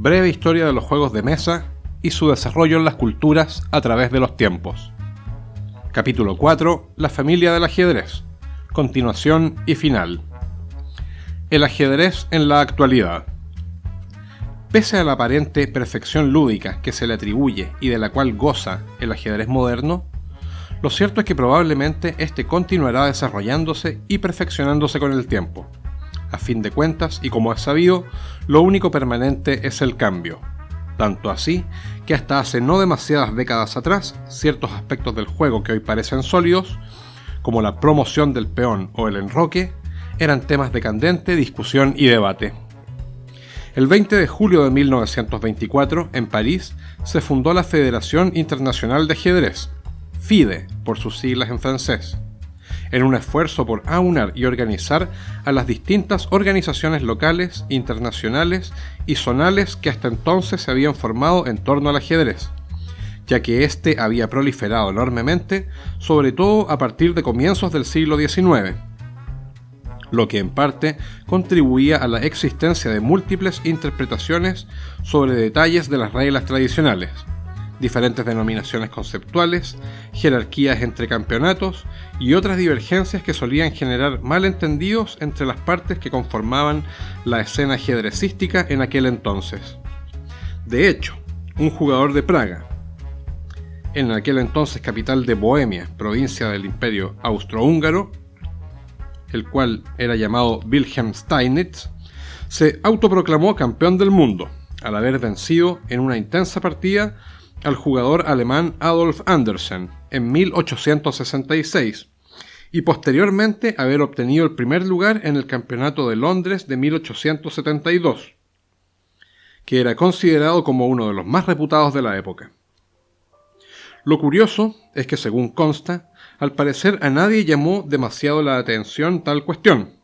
breve historia de los juegos de mesa y su desarrollo en las culturas a través de los tiempos. Capítulo 4. La familia del ajedrez. Continuación y final. El ajedrez en la actualidad. Pese a la aparente perfección lúdica que se le atribuye y de la cual goza el ajedrez moderno, lo cierto es que probablemente este continuará desarrollándose y perfeccionándose con el tiempo. A fin de cuentas, y como es sabido, lo único permanente es el cambio. Tanto así que hasta hace no demasiadas décadas atrás, ciertos aspectos del juego que hoy parecen sólidos, como la promoción del peón o el enroque, eran temas de candente discusión y debate. El 20 de julio de 1924, en París, se fundó la Federación Internacional de Ajedrez, FIDE, por sus siglas en francés, en un esfuerzo por aunar y organizar a las distintas organizaciones locales, internacionales y zonales que hasta entonces se habían formado en torno al ajedrez, ya que éste había proliferado enormemente, sobre todo a partir de comienzos del siglo XIX, lo que en parte contribuía a la existencia de múltiples interpretaciones sobre detalles de las reglas tradicionales, diferentes denominaciones conceptuales, jerarquías entre campeonatos y otras divergencias que solían generar malentendidos entre las partes que conformaban la escena ajedrecística en aquel entonces. De hecho, un jugador de Praga, en aquel entonces capital de Bohemia, provincia del Imperio Austrohúngaro, el cual era llamado Wilhelm Steinitz, se autoproclamó campeón del mundo, al haber vencido en una intensa partida al jugador alemán Adolf Anderssen en 1866 y posteriormente haber obtenido el primer lugar en el Campeonato de Londres de 1872, que era considerado como uno de los más reputados de la época. Lo curioso es que, según consta, al parecer a nadie llamó demasiado la atención tal cuestión,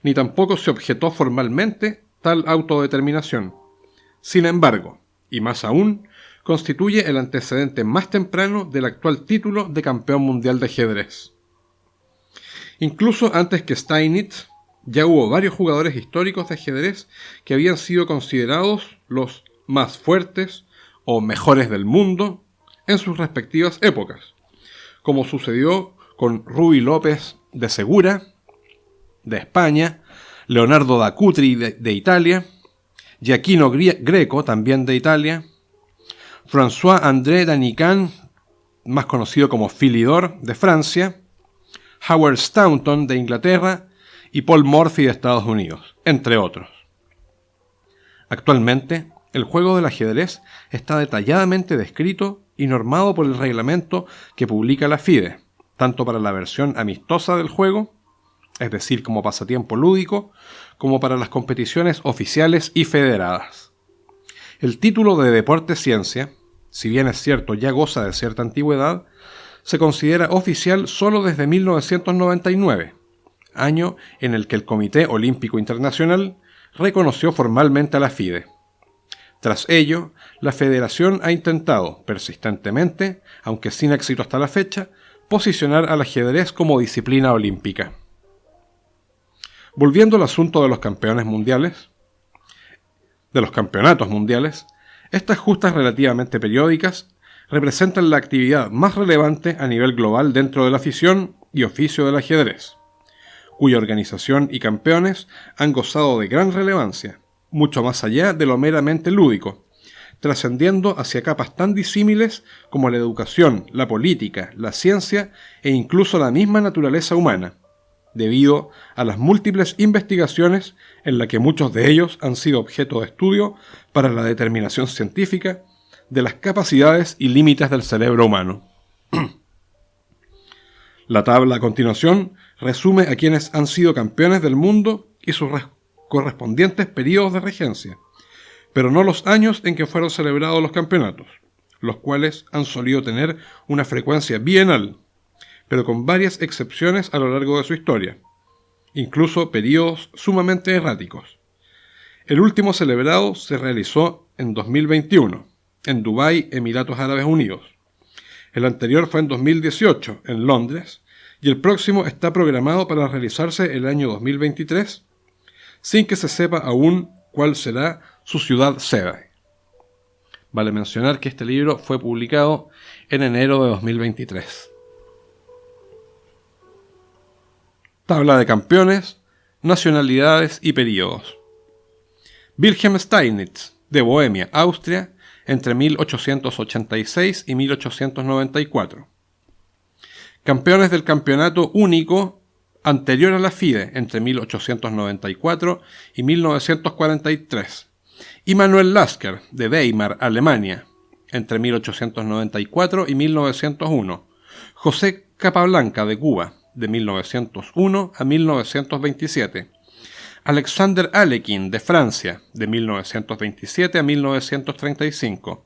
ni tampoco se objetó formalmente tal autodeterminación. Sin embargo, y más aún, constituye el antecedente más temprano del actual título de campeón mundial de ajedrez. Incluso antes que Steinitz, ya hubo varios jugadores históricos de ajedrez que habían sido considerados los más fuertes o mejores del mundo en sus respectivas épocas, como sucedió con Ruy López de Segura, de España, Leonardo da Cutri de Italia, Giacchino Greco, también de Italia, François-André Danican, más conocido como Philidor, de Francia, Howard Staunton, de Inglaterra, y Paul Morphy, de Estados Unidos, entre otros. Actualmente, el juego del ajedrez está detalladamente descrito y normado por el reglamento que publica la FIDE, tanto para la versión amistosa del juego, es decir, como pasatiempo lúdico, como para las competiciones oficiales y federadas. El título de deporte ciencia, si bien es cierto ya goza de cierta antigüedad, se considera oficial solo desde 1999, año en el que el Comité Olímpico Internacional reconoció formalmente a la FIDE. Tras ello, la Federación ha intentado, persistentemente, aunque sin éxito hasta la fecha, posicionar al ajedrez como disciplina olímpica. Volviendo al asunto de los campeonatos mundiales, estas justas relativamente periódicas representan la actividad más relevante a nivel global dentro de la afición y oficio del ajedrez, cuya organización y campeones han gozado de gran relevancia, mucho más allá de lo meramente lúdico, trascendiendo hacia capas tan disímiles como la educación, la política, la ciencia e incluso la misma naturaleza humana, debido a las múltiples investigaciones en las que muchos de ellos han sido objeto de estudio para la determinación científica de las capacidades y límites del cerebro humano. La tabla a continuación resume a quienes han sido campeones del mundo y sus correspondientes periodos de regencia, pero no los años en que fueron celebrados los campeonatos, los cuales han solido tener una frecuencia bienal, pero con varias excepciones a lo largo de su historia, incluso periodos sumamente erráticos. El último celebrado se realizó en 2021, en Dubái, Emiratos Árabes Unidos. El anterior fue en 2018, en Londres, y el próximo está programado para realizarse el año 2023, sin que se sepa aún cuál será su ciudad sede. Vale mencionar que este libro fue publicado en enero de 2023. Tabla de campeones, nacionalidades y períodos. Wilhelm Steinitz, de Bohemia, Austria, entre 1886 y 1894. Campeones del campeonato único anterior a la FIDE, entre 1894 y 1943. Y Manuel Lasker, de Weimar, Alemania, entre 1894 y 1901. José Capablanca, de Cuba, de 1901 a 1927. Alexander Alekhine, de Francia, de 1927 a 1935.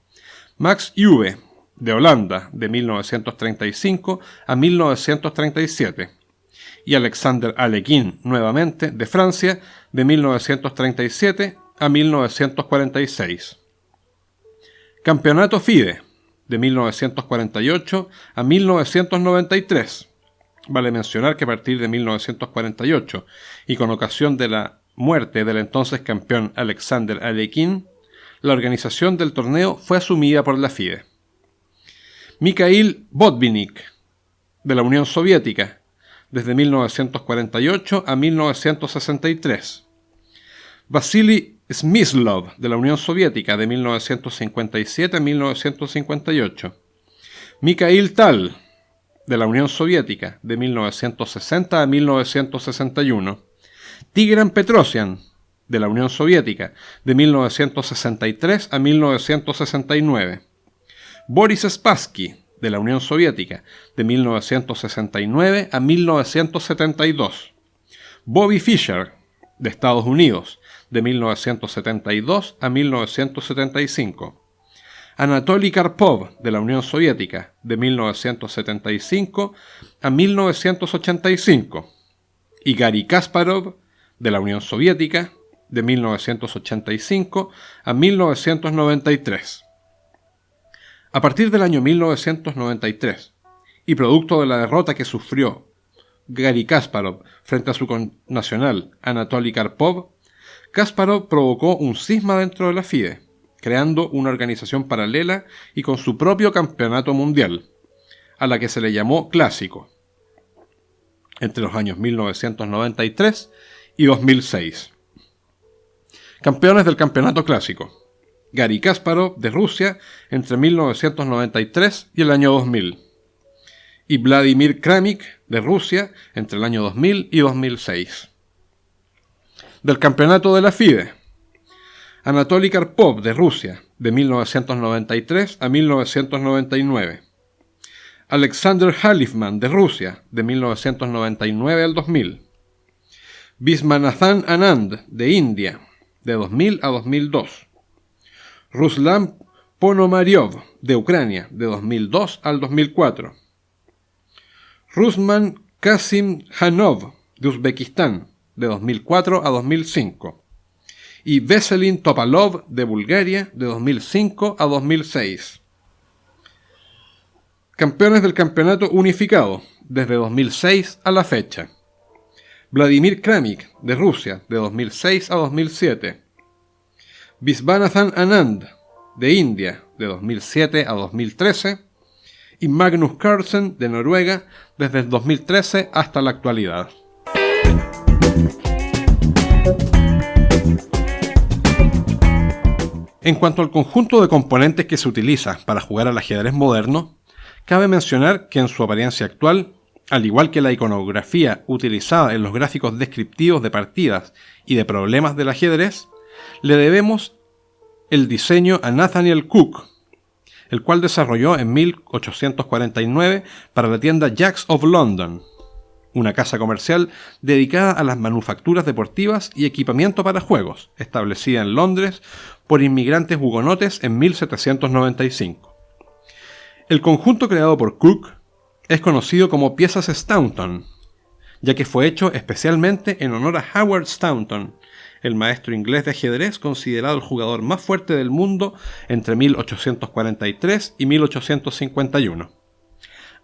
Max Euwe, de Holanda, de 1935 a 1937. Y Alexander Alekhine, nuevamente, de Francia, de 1937 a 1946. Campeonato FIDE, de 1948 a 1993. Vale mencionar que a partir de 1948, y con ocasión de la muerte del entonces campeón Alexander Alekhine, la organización del torneo fue asumida por la FIDE. Mikhail Botvinnik, de la Unión Soviética, desde 1948 a 1963. Vasily Smyslov, de la Unión Soviética, de 1957 a 1958. Mikhail Tal, de la Unión Soviética, de 1960 a 1961. Tigran Petrosian, de la Unión Soviética, de 1963 a 1969. Boris Spassky, de la Unión Soviética, de 1969 a 1972. Bobby Fischer, de Estados Unidos, de 1972 a 1975. Anatoly Karpov, de la Unión Soviética, de 1975 a 1985. Y Gary Kasparov, de la Unión Soviética, de 1985 a 1993. A partir del año 1993, y producto de la derrota que sufrió Gary Kasparov frente a su connacional Anatoly Karpov, Kasparov provocó un cisma dentro de la FIDE, creando una organización paralela y con su propio campeonato mundial, a la que se le llamó Clásico, entre los años 1993 y 2006. Campeones del campeonato clásico: Gary Kasparov, de Rusia, entre 1993 y el año 2000. Y Vladimir Kramnik, de Rusia, entre el año 2000 y 2006. Del campeonato de la FIDE: Anatoly Karpov, de Rusia, de 1993 a 1999. Alexander Halifman, de Rusia, de 1999 al 2000. Viswanathan Anand, de India, de 2000 a 2002. Ruslan Ponomaryov, de Ucrania, de 2002 al 2004. Rusman Kasimkhanov, de Uzbekistán, de 2004 a 2005. Y Veselin Topalov, de Bulgaria, de 2005 a 2006. Campeones del campeonato unificado, desde 2006 a la fecha: Vladimir Kramnik, de Rusia, de 2006 a 2007. Viswanathan Anand, de India, de 2007 a 2013. Y Magnus Carlsen, de Noruega, desde el 2013 hasta la actualidad. En cuanto al conjunto de componentes que se utiliza para jugar al ajedrez moderno, cabe mencionar que en su apariencia actual, al igual que la iconografía utilizada en los gráficos descriptivos de partidas y de problemas del ajedrez, le debemos el diseño a Nathaniel Cook, el cual desarrolló en 1849 para la tienda Jacks of London, una casa comercial dedicada a las manufacturas deportivas y equipamiento para juegos, establecida en Londres por inmigrantes hugonotes en 1795. El conjunto creado por Cook es conocido como piezas Staunton, ya que fue hecho especialmente en honor a Howard Staunton, el maestro inglés de ajedrez considerado el jugador más fuerte del mundo entre 1843 y 1851.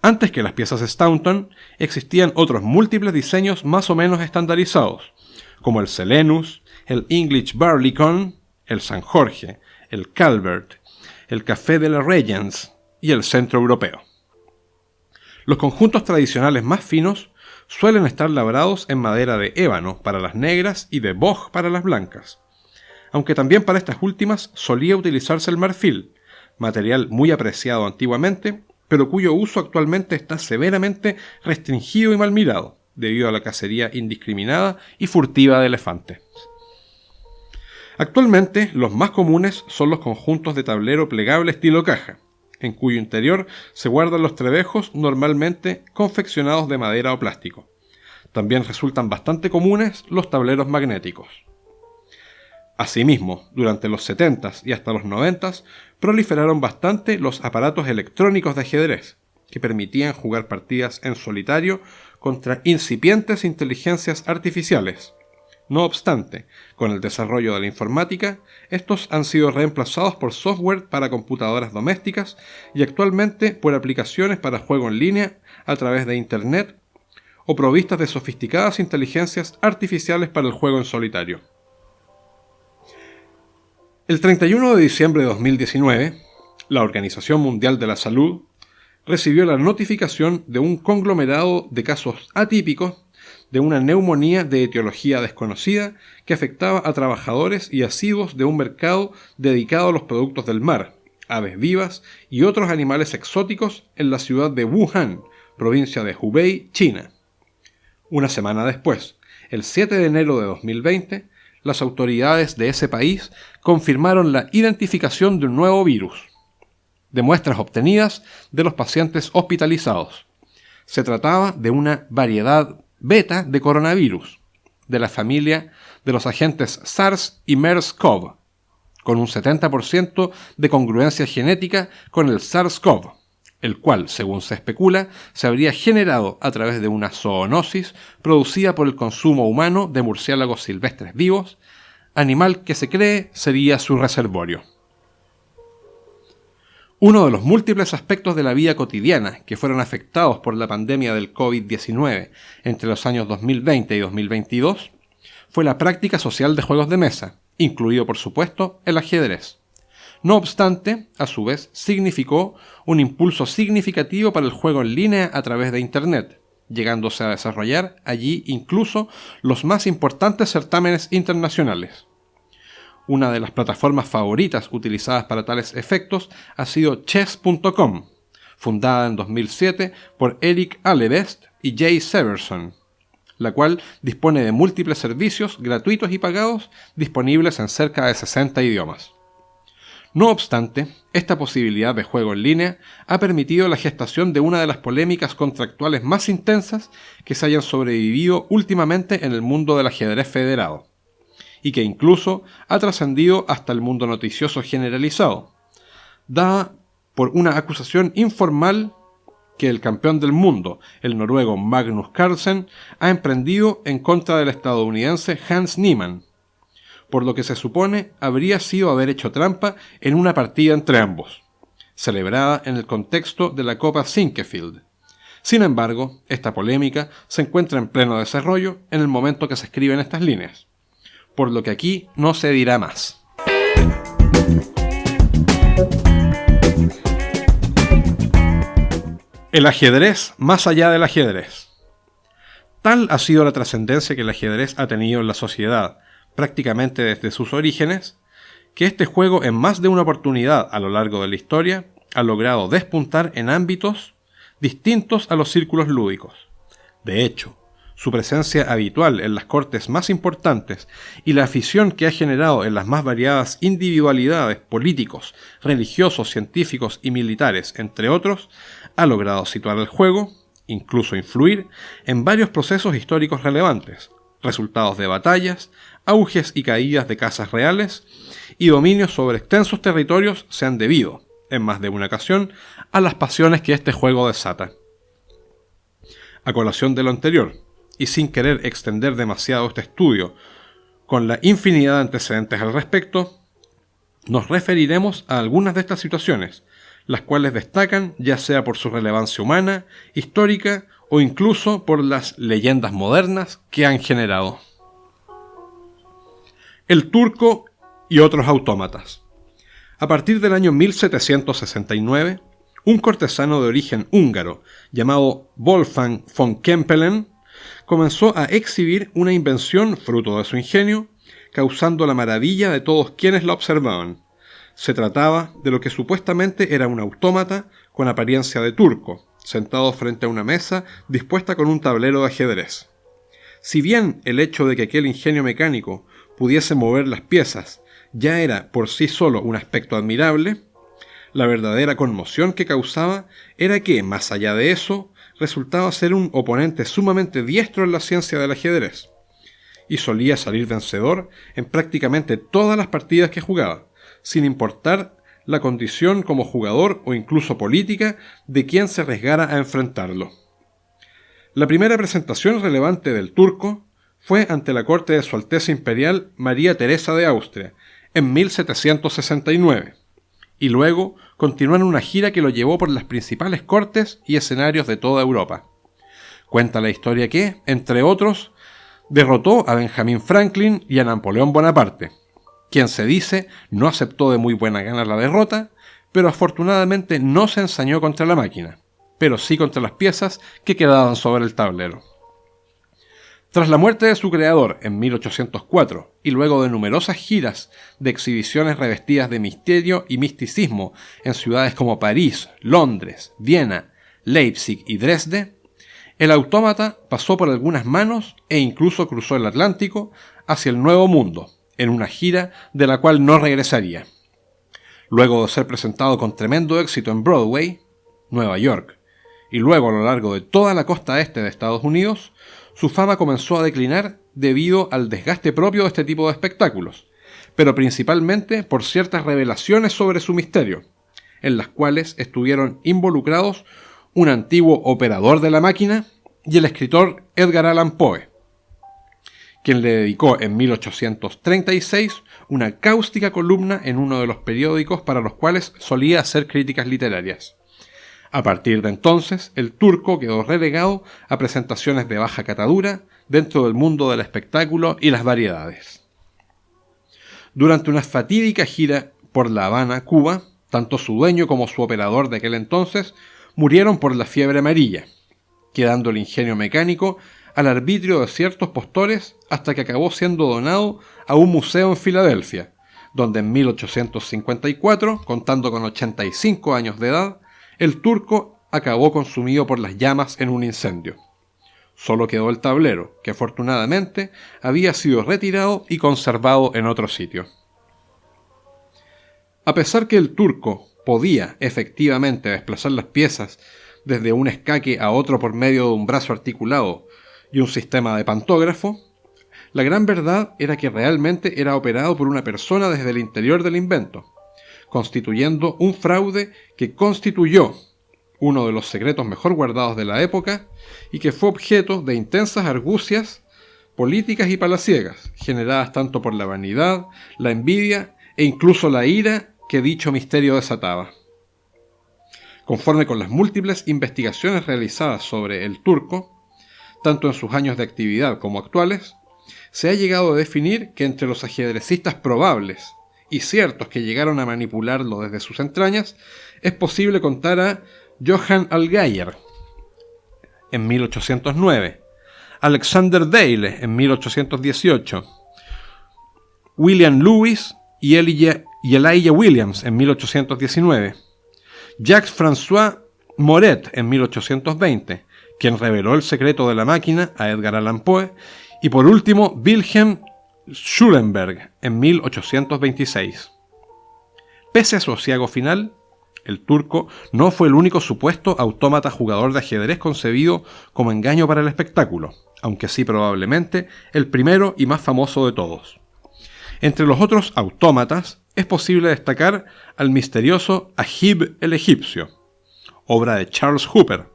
Antes que las piezas Staunton, existían otros múltiples diseños más o menos estandarizados, como el Selenus, el English Barleycorn el San Jorge, el Calvert, el Café de la Regents y el Centro Europeo. Los conjuntos tradicionales más finos suelen estar labrados en madera de ébano para las negras y de boj para las blancas, aunque también para estas últimas solía utilizarse el marfil, material muy apreciado antiguamente, pero cuyo uso actualmente está severamente restringido y mal mirado, debido a la cacería indiscriminada y furtiva de elefantes. Actualmente, los más comunes son los conjuntos de tablero plegable estilo caja, en cuyo interior se guardan los trebejos normalmente confeccionados de madera o plástico. También resultan bastante comunes los tableros magnéticos. Asimismo, durante los 70s y hasta los 90s proliferaron bastante los aparatos electrónicos de ajedrez, que permitían jugar partidas en solitario contra incipientes inteligencias artificiales. No obstante, con el desarrollo de la informática, estos han sido reemplazados por software para computadoras domésticas y actualmente por aplicaciones para juego en línea a través de Internet o provistas de sofisticadas inteligencias artificiales para el juego en solitario. El 31 de diciembre de 2019, la Organización Mundial de la Salud recibió la notificación de un conglomerado de casos atípicos de una neumonía de etiología desconocida que afectaba a trabajadores y asiduos de un mercado dedicado a los productos del mar, aves vivas y otros animales exóticos en la ciudad de Wuhan, provincia de Hubei, China. Una semana después, el 7 de enero de 2020, las autoridades de ese país confirmaron la identificación de un nuevo virus, de muestras obtenidas de los pacientes hospitalizados. Se trataba de una variedad beta de coronavirus, de la familia de los agentes SARS y MERS-CoV, con un 70% de congruencia genética con el SARS-CoV, el cual, según se especula, se habría generado a través de una zoonosis producida por el consumo humano de murciélagos silvestres vivos, animal que se cree sería su reservorio. Uno de los múltiples aspectos de la vida cotidiana que fueron afectados por la pandemia del COVID-19 entre los años 2020 y 2022 fue la práctica social de juegos de mesa, incluido por supuesto el ajedrez. No obstante, a su vez, significó un impulso significativo para el juego en línea a través de Internet, llegándose a desarrollar allí incluso los más importantes certámenes internacionales. Una de las plataformas favoritas utilizadas para tales efectos ha sido Chess.com, fundada en 2007 por Eric Allebest y Jay Severson, la cual dispone de múltiples servicios gratuitos y pagados disponibles en cerca de 60 idiomas. No obstante, esta posibilidad de juego en línea ha permitido la gestación de una de las polémicas contractuales más intensas que se hayan sobrevivido últimamente en el mundo del ajedrez federado, y que incluso ha trascendido hasta el mundo noticioso generalizado, dada por una acusación informal que el campeón del mundo, el noruego Magnus Carlsen, ha emprendido en contra del estadounidense Hans Niemann, por lo que se supone habría sido haber hecho trampa en una partida entre ambos, celebrada en el contexto de la Copa Sinquefield. Sin embargo, esta polémica se encuentra en pleno desarrollo en el momento que se escriben estas líneas, por lo que aquí no se dirá más. El ajedrez más allá del ajedrez. Tal ha sido la trascendencia que el ajedrez ha tenido en la sociedad, prácticamente desde sus orígenes, que este juego en más de una oportunidad a lo largo de la historia ha logrado despuntar en ámbitos distintos a los círculos lúdicos. De hecho, su presencia habitual en las cortes más importantes y la afición que ha generado en las más variadas individualidades políticos, religiosos, científicos y militares, entre otros, ha logrado situar el juego, incluso influir, en varios procesos históricos relevantes, resultados de batallas, auges y caídas de casas reales y dominios sobre extensos territorios se han debido, en más de una ocasión, a las pasiones que este juego desata. A colación de lo anterior, y sin querer extender demasiado este estudio, con la infinidad de antecedentes al respecto, nos referiremos a algunas de estas situaciones, las cuales destacan ya sea por su relevancia humana, histórica o incluso por las leyendas modernas que han generado. El turco y otros autómatas. A partir del año 1769, un cortesano de origen húngaro llamado Wolfgang von Kempelen comenzó a exhibir una invención fruto de su ingenio, causando la maravilla de todos quienes la observaban. Se trataba de lo que supuestamente era un autómata con apariencia de turco, sentado frente a una mesa dispuesta con un tablero de ajedrez. Si bien el hecho de que aquel ingenio mecánico pudiese mover las piezas ya era por sí solo un aspecto admirable, la verdadera conmoción que causaba era que, más allá de eso, resultaba ser un oponente sumamente diestro en la ciencia del ajedrez, y solía salir vencedor en prácticamente todas las partidas que jugaba, sin importar la condición como jugador o incluso política de quien se arriesgara a enfrentarlo. La primera presentación relevante del turco fue ante la corte de Su Alteza Imperial María Teresa de Austria, en 1769, y luego continuó en una gira que lo llevó por las principales cortes y escenarios de toda Europa. Cuenta la historia que, entre otros, derrotó a Benjamin Franklin y a Napoleón Bonaparte, quien se dice no aceptó de muy buena gana la derrota, pero afortunadamente no se ensañó contra la máquina, pero sí contra las piezas que quedaban sobre el tablero. Tras la muerte de su creador en 1804 y luego de numerosas giras de exhibiciones revestidas de misterio y misticismo en ciudades como París, Londres, Viena, Leipzig y Dresde, el autómata pasó por algunas manos e incluso cruzó el Atlántico hacia el Nuevo Mundo, en una gira de la cual no regresaría. Luego de ser presentado con tremendo éxito en Broadway, Nueva York, y luego a lo largo de toda la costa este de Estados Unidos, su fama comenzó a declinar debido al desgaste propio de este tipo de espectáculos, pero principalmente por ciertas revelaciones sobre su misterio, en las cuales estuvieron involucrados un antiguo operador de la máquina y el escritor Edgar Allan Poe, quien le dedicó en 1836 una cáustica columna en uno de los periódicos para los cuales solía hacer críticas literarias. A partir de entonces, el turco quedó relegado a presentaciones de baja catadura dentro del mundo del espectáculo y las variedades. Durante una fatídica gira por La Habana, Cuba, tanto su dueño como su operador de aquel entonces murieron por la fiebre amarilla, quedando el ingenio mecánico al arbitrio de ciertos postores hasta que acabó siendo donado a un museo en Filadelfia, donde en 1854, contando con 85 años de edad, el turco acabó consumido por las llamas en un incendio. Solo quedó el tablero, que afortunadamente había sido retirado y conservado en otro sitio. A pesar que el turco podía efectivamente desplazar las piezas desde un escaque a otro por medio de un brazo articulado y un sistema de pantógrafo, la gran verdad era que realmente era operado por una persona desde el interior del invento, constituyendo un fraude que constituyó uno de los secretos mejor guardados de la época y que fue objeto de intensas argucias políticas y palaciegas, generadas tanto por la vanidad, la envidia e incluso la ira que dicho misterio desataba. Conforme con las múltiples investigaciones realizadas sobre el turco, tanto en sus años de actividad como actuales, se ha llegado a definir que entre los ajedrecistas probables y ciertos que llegaron a manipularlo desde sus entrañas, es posible contar a Johann Allgaier en 1809, Alexander Dale en 1818, William Lewis y Elijah Williams en 1819, Jacques-François Moret en 1820, quien reveló el secreto de la máquina a Edgar Allan Poe, y por último Wilhelm Schulenberg en 1826. Pese a su aciago final, el turco no fue el único supuesto autómata jugador de ajedrez concebido como engaño para el espectáculo, aunque sí probablemente el primero y más famoso de todos. Entre los otros autómatas es posible destacar al misterioso Agib el egipcio, obra de Charles Hooper,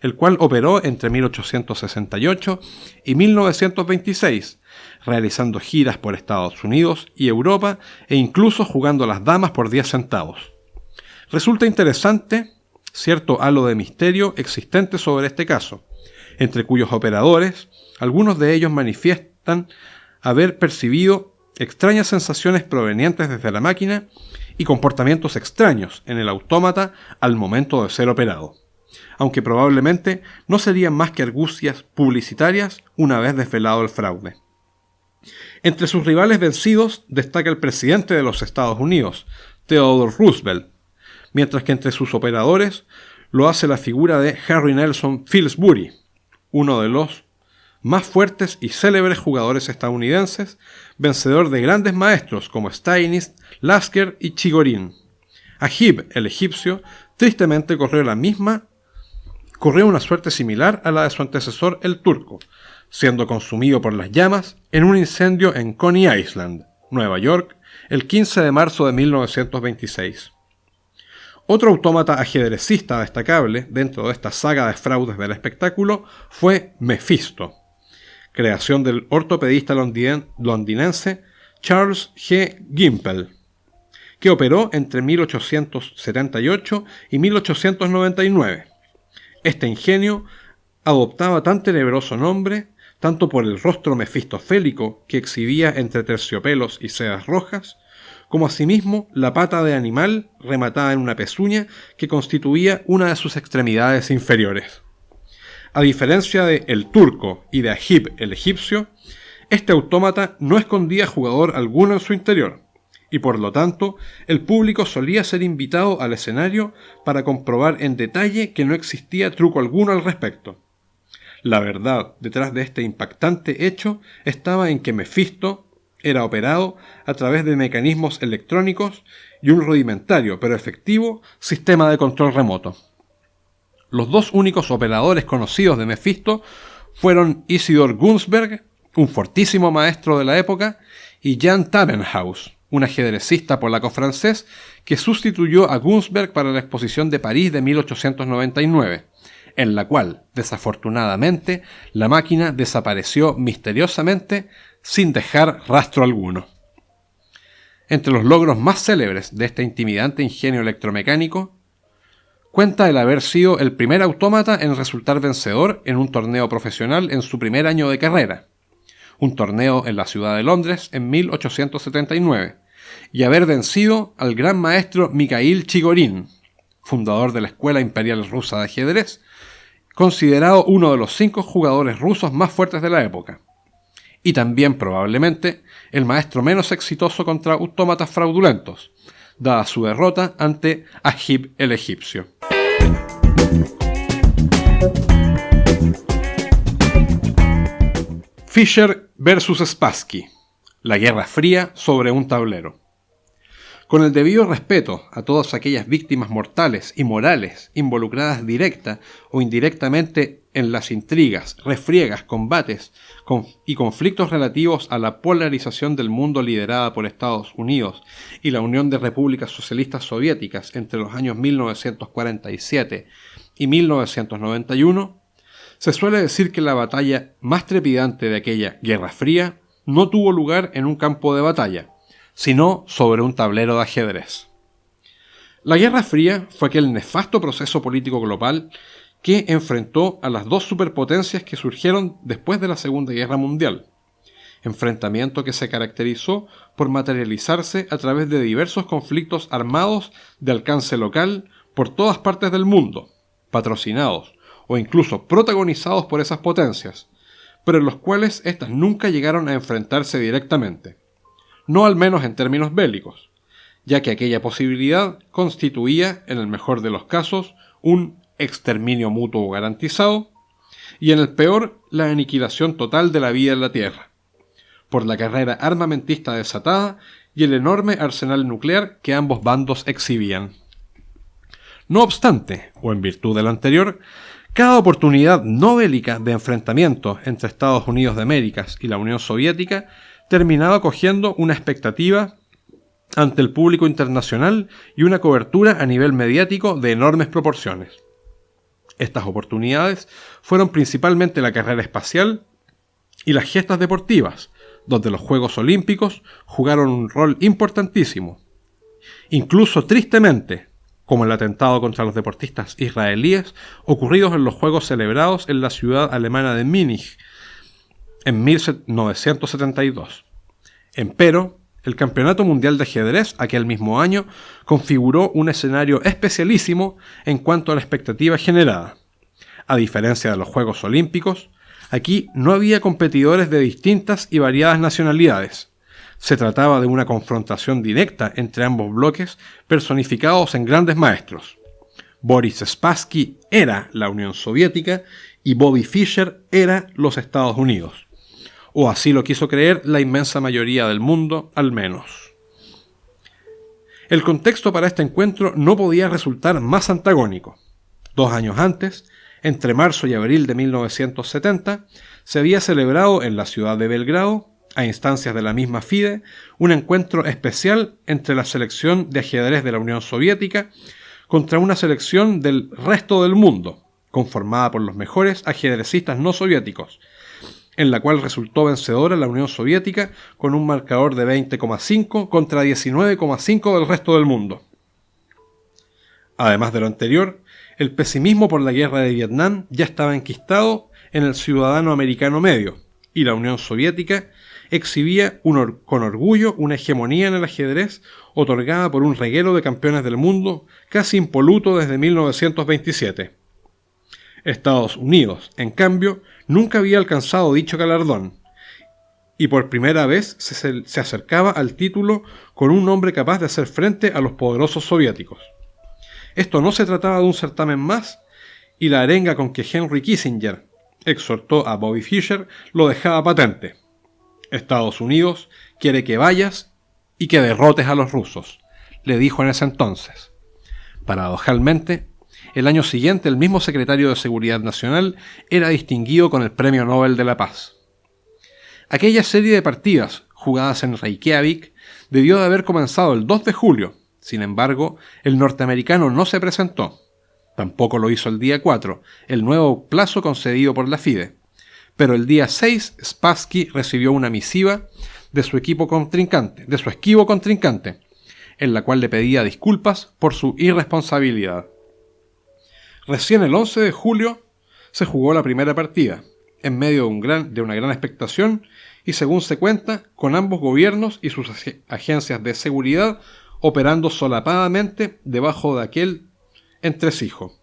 el cual operó entre 1868 y 1926, realizando giras por Estados Unidos y Europa e incluso jugando a las damas por 10 centavos. Resulta interesante cierto halo de misterio existente sobre este caso, entre cuyos operadores, algunos de ellos manifiestan haber percibido extrañas sensaciones provenientes desde la máquina y comportamientos extraños en el autómata al momento de ser operado, aunque probablemente no serían más que argucias publicitarias una vez desvelado el fraude. Entre sus rivales vencidos destaca el presidente de los Estados Unidos, Theodore Roosevelt, mientras que entre sus operadores lo hace la figura de Harry Nelson Pillsbury, uno de los más fuertes y célebres jugadores estadounidenses, vencedor de grandes maestros como Steinitz, Lasker y Chigorin. Agib, el egipcio, tristemente corrió una suerte similar a la de su antecesor el turco, siendo consumido por las llamas en un incendio en Coney Island, Nueva York, el 15 de marzo de 1926. Otro autómata ajedrecista destacable dentro de esta saga de fraudes del espectáculo fue Mephisto, creación del ortopedista londinense Charles G. Gimple, que operó entre 1878 y 1899. Este ingenio adoptaba tan tenebroso nombre tanto por el rostro mefistofélico que exhibía entre terciopelos y sedas rojas, como asimismo la pata de animal rematada en una pezuña que constituía una de sus extremidades inferiores. A diferencia de El Turco y de Agib el egipcio, este autómata no escondía jugador alguno en su interior, y por lo tanto el público solía ser invitado al escenario para comprobar en detalle que no existía truco alguno al respecto. La verdad detrás de este impactante hecho estaba en que Mephisto era operado a través de mecanismos electrónicos y un rudimentario pero efectivo sistema de control remoto. Los dos únicos operadores conocidos de Mephisto fueron Isidor Gunsberg, un fortísimo maestro de la época, y Jan Tabenhaus, un ajedrecista polaco-francés que sustituyó a Gunsberg para la exposición de París de 1899, en la cual, desafortunadamente, la máquina desapareció misteriosamente sin dejar rastro alguno. Entre los logros más célebres de este intimidante ingenio electromecánico, cuenta el haber sido el primer autómata en resultar vencedor en un torneo profesional en su primer año de carrera, un torneo en la ciudad de Londres en 1879, y haber vencido al gran maestro Mikhail Chigorin, fundador de la Escuela Imperial Rusa de Ajedrez, considerado uno de los 5 jugadores rusos más fuertes de la época, y también probablemente el maestro menos exitoso contra autómatas fraudulentos, dada su derrota ante Agib el egipcio. Fischer vs Spassky, la Guerra Fría sobre un tablero. Con el debido respeto a todas aquellas víctimas mortales y morales involucradas directa o indirectamente en las intrigas, refriegas, combates y conflictos relativos a la polarización del mundo liderada por Estados Unidos y la Unión de Repúblicas Socialistas Soviéticas entre los años 1947 y 1991, se suele decir que la batalla más trepidante de aquella Guerra Fría no tuvo lugar en un campo de batalla, sino sobre un tablero de ajedrez. La Guerra Fría fue aquel nefasto proceso político global que enfrentó a las dos superpotencias que surgieron después de la Segunda Guerra Mundial, enfrentamiento que se caracterizó por materializarse a través de diversos conflictos armados de alcance local por todas partes del mundo, patrocinados o incluso protagonizados por esas potencias, pero en los cuales éstas nunca llegaron a enfrentarse directamente, no al menos en términos bélicos, ya que aquella posibilidad constituía, en el mejor de los casos, un exterminio mutuo garantizado, y en el peor, la aniquilación total de la vida en la Tierra, por la carrera armamentista desatada y el enorme arsenal nuclear que ambos bandos exhibían. No obstante, o en virtud de lo anterior, cada oportunidad no bélica de enfrentamiento entre Estados Unidos de América y la Unión Soviética terminaba cogiendo una expectativa ante el público internacional y una cobertura a nivel mediático de enormes proporciones. Estas oportunidades fueron principalmente la carrera espacial y las gestas deportivas, donde los Juegos Olímpicos jugaron un rol importantísimo. Incluso tristemente, como el atentado contra los deportistas israelíes ocurridos en los Juegos celebrados en la ciudad alemana de Múnich en 1972, Empero, el Campeonato Mundial de Ajedrez aquel mismo año configuró un escenario especialísimo en cuanto a la expectativa generada. A diferencia de los Juegos Olímpicos, aquí no había competidores de distintas y variadas nacionalidades. Se trataba de una confrontación directa entre ambos bloques personificados en grandes maestros. Boris Spassky era la Unión Soviética y Bobby Fischer era los Estados Unidos. O así lo quiso creer la inmensa mayoría del mundo, al menos. El contexto para este encuentro no podía resultar más antagónico. 2 años antes, entre marzo y abril de 1970, se había celebrado en la ciudad de Belgrado, a instancias de la misma FIDE, un encuentro especial entre la selección de ajedrez de la Unión Soviética contra una selección del resto del mundo, conformada por los mejores ajedrecistas no soviéticos, en la cual resultó vencedora la Unión Soviética con un marcador de 20,5 contra 19,5 del resto del mundo. Además de lo anterior, el pesimismo por la guerra de Vietnam ya estaba enquistado en el ciudadano americano medio, y la Unión Soviética exhibía con orgullo una hegemonía en el ajedrez otorgada por un reguero de campeones del mundo casi impoluto desde 1927. Estados Unidos, en cambio, nunca había alcanzado dicho galardón, y por primera vez se acercaba al título con un hombre capaz de hacer frente a los poderosos soviéticos. Esto no se trataba de un certamen más, y la arenga con que Henry Kissinger exhortó a Bobby Fischer lo dejaba patente. Estados Unidos quiere que vayas y que derrotes a los rusos, le dijo en ese entonces. Paradojalmente, el año siguiente el mismo secretario de Seguridad Nacional era distinguido con el Premio Nobel de la Paz. Aquella serie de partidas, jugadas en Reykjavik, debió de haber comenzado el 2 de julio. Sin embargo, el norteamericano no se presentó. Tampoco lo hizo el día 4, el nuevo plazo concedido por la FIDE. Pero el día 6, Spassky recibió una misiva de su esquivo contrincante, en la cual le pedía disculpas por su irresponsabilidad. Recién el 11 de julio se jugó la primera partida, en medio de una gran expectación y, según se cuenta, con ambos gobiernos y sus agencias de seguridad operando solapadamente debajo de aquel entresijo.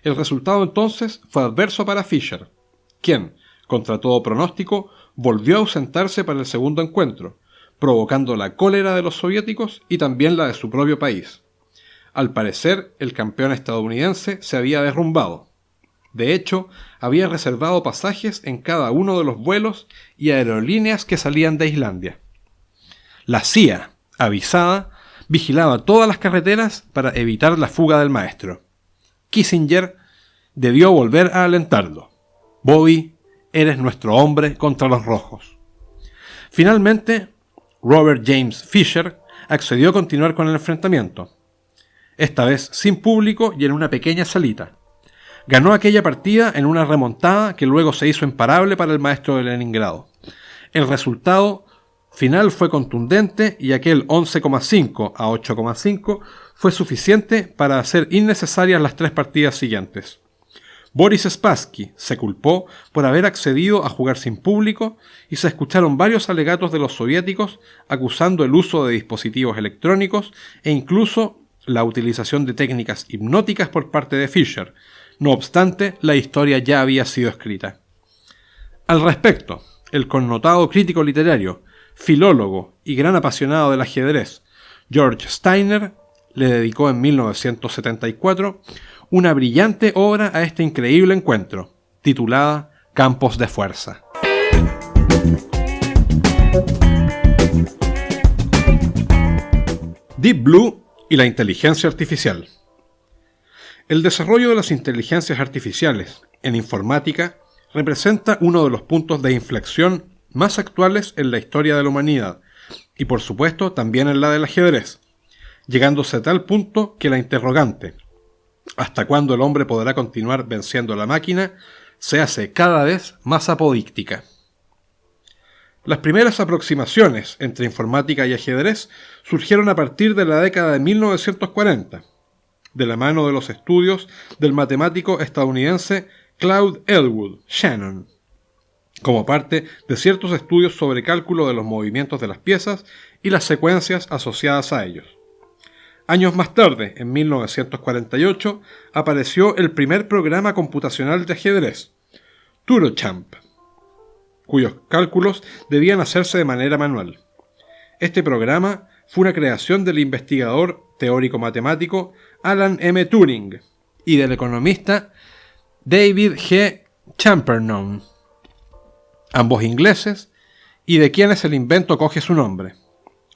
El resultado entonces fue adverso para Fischer, quien, contra todo pronóstico, volvió a ausentarse para el segundo encuentro, provocando la cólera de los soviéticos y también la de su propio país. Al parecer, el campeón estadounidense se había derrumbado. De hecho, había reservado pasajes en cada uno de los vuelos y aerolíneas que salían de Islandia. La CIA, avisada, vigilaba todas las carreteras para evitar la fuga del maestro. Kissinger debió volver a alentarlo. Bobby, eres nuestro hombre contra los rojos. Finalmente, Robert James Fischer accedió a continuar con el enfrentamiento, esta vez sin público y en una pequeña salita. Ganó aquella partida en una remontada que luego se hizo imparable para el maestro de Leningrado. El resultado final fue contundente y aquel 11,5 a 8,5 fue suficiente para hacer innecesarias las 3 partidas siguientes. Boris Spassky se culpó por haber accedido a jugar sin público y se escucharon varios alegatos de los soviéticos acusando el uso de dispositivos electrónicos e incluso la utilización de técnicas hipnóticas por parte de Fischer. No obstante, la historia ya había sido escrita. Al respecto, el connotado crítico literario, filólogo y gran apasionado del ajedrez, George Steiner, le dedicó en 1974 una brillante obra a este increíble encuentro, titulada Campos de Fuerza. Deep Blue y la inteligencia artificial. El desarrollo de las inteligencias artificiales en informática representa uno de los puntos de inflexión más actuales en la historia de la humanidad y, por supuesto, también en la del ajedrez, llegándose a tal punto que la interrogante ¿hasta cuándo el hombre podrá continuar venciendo a la máquina?, se hace cada vez más apodíctica. Las primeras aproximaciones entre informática y ajedrez surgieron a partir de la década de 1940, de la mano de los estudios del matemático estadounidense Claude Elwood Shannon, como parte de ciertos estudios sobre cálculo de los movimientos de las piezas y las secuencias asociadas a ellos. Años más tarde, en 1948, apareció el primer programa computacional de ajedrez, Turochamp, cuyos cálculos debían hacerse de manera manual. Este programa fue una creación del investigador teórico-matemático Alan M. Turing y del economista David G. Champernowne, ambos ingleses, y de quienes el invento coge su nombre,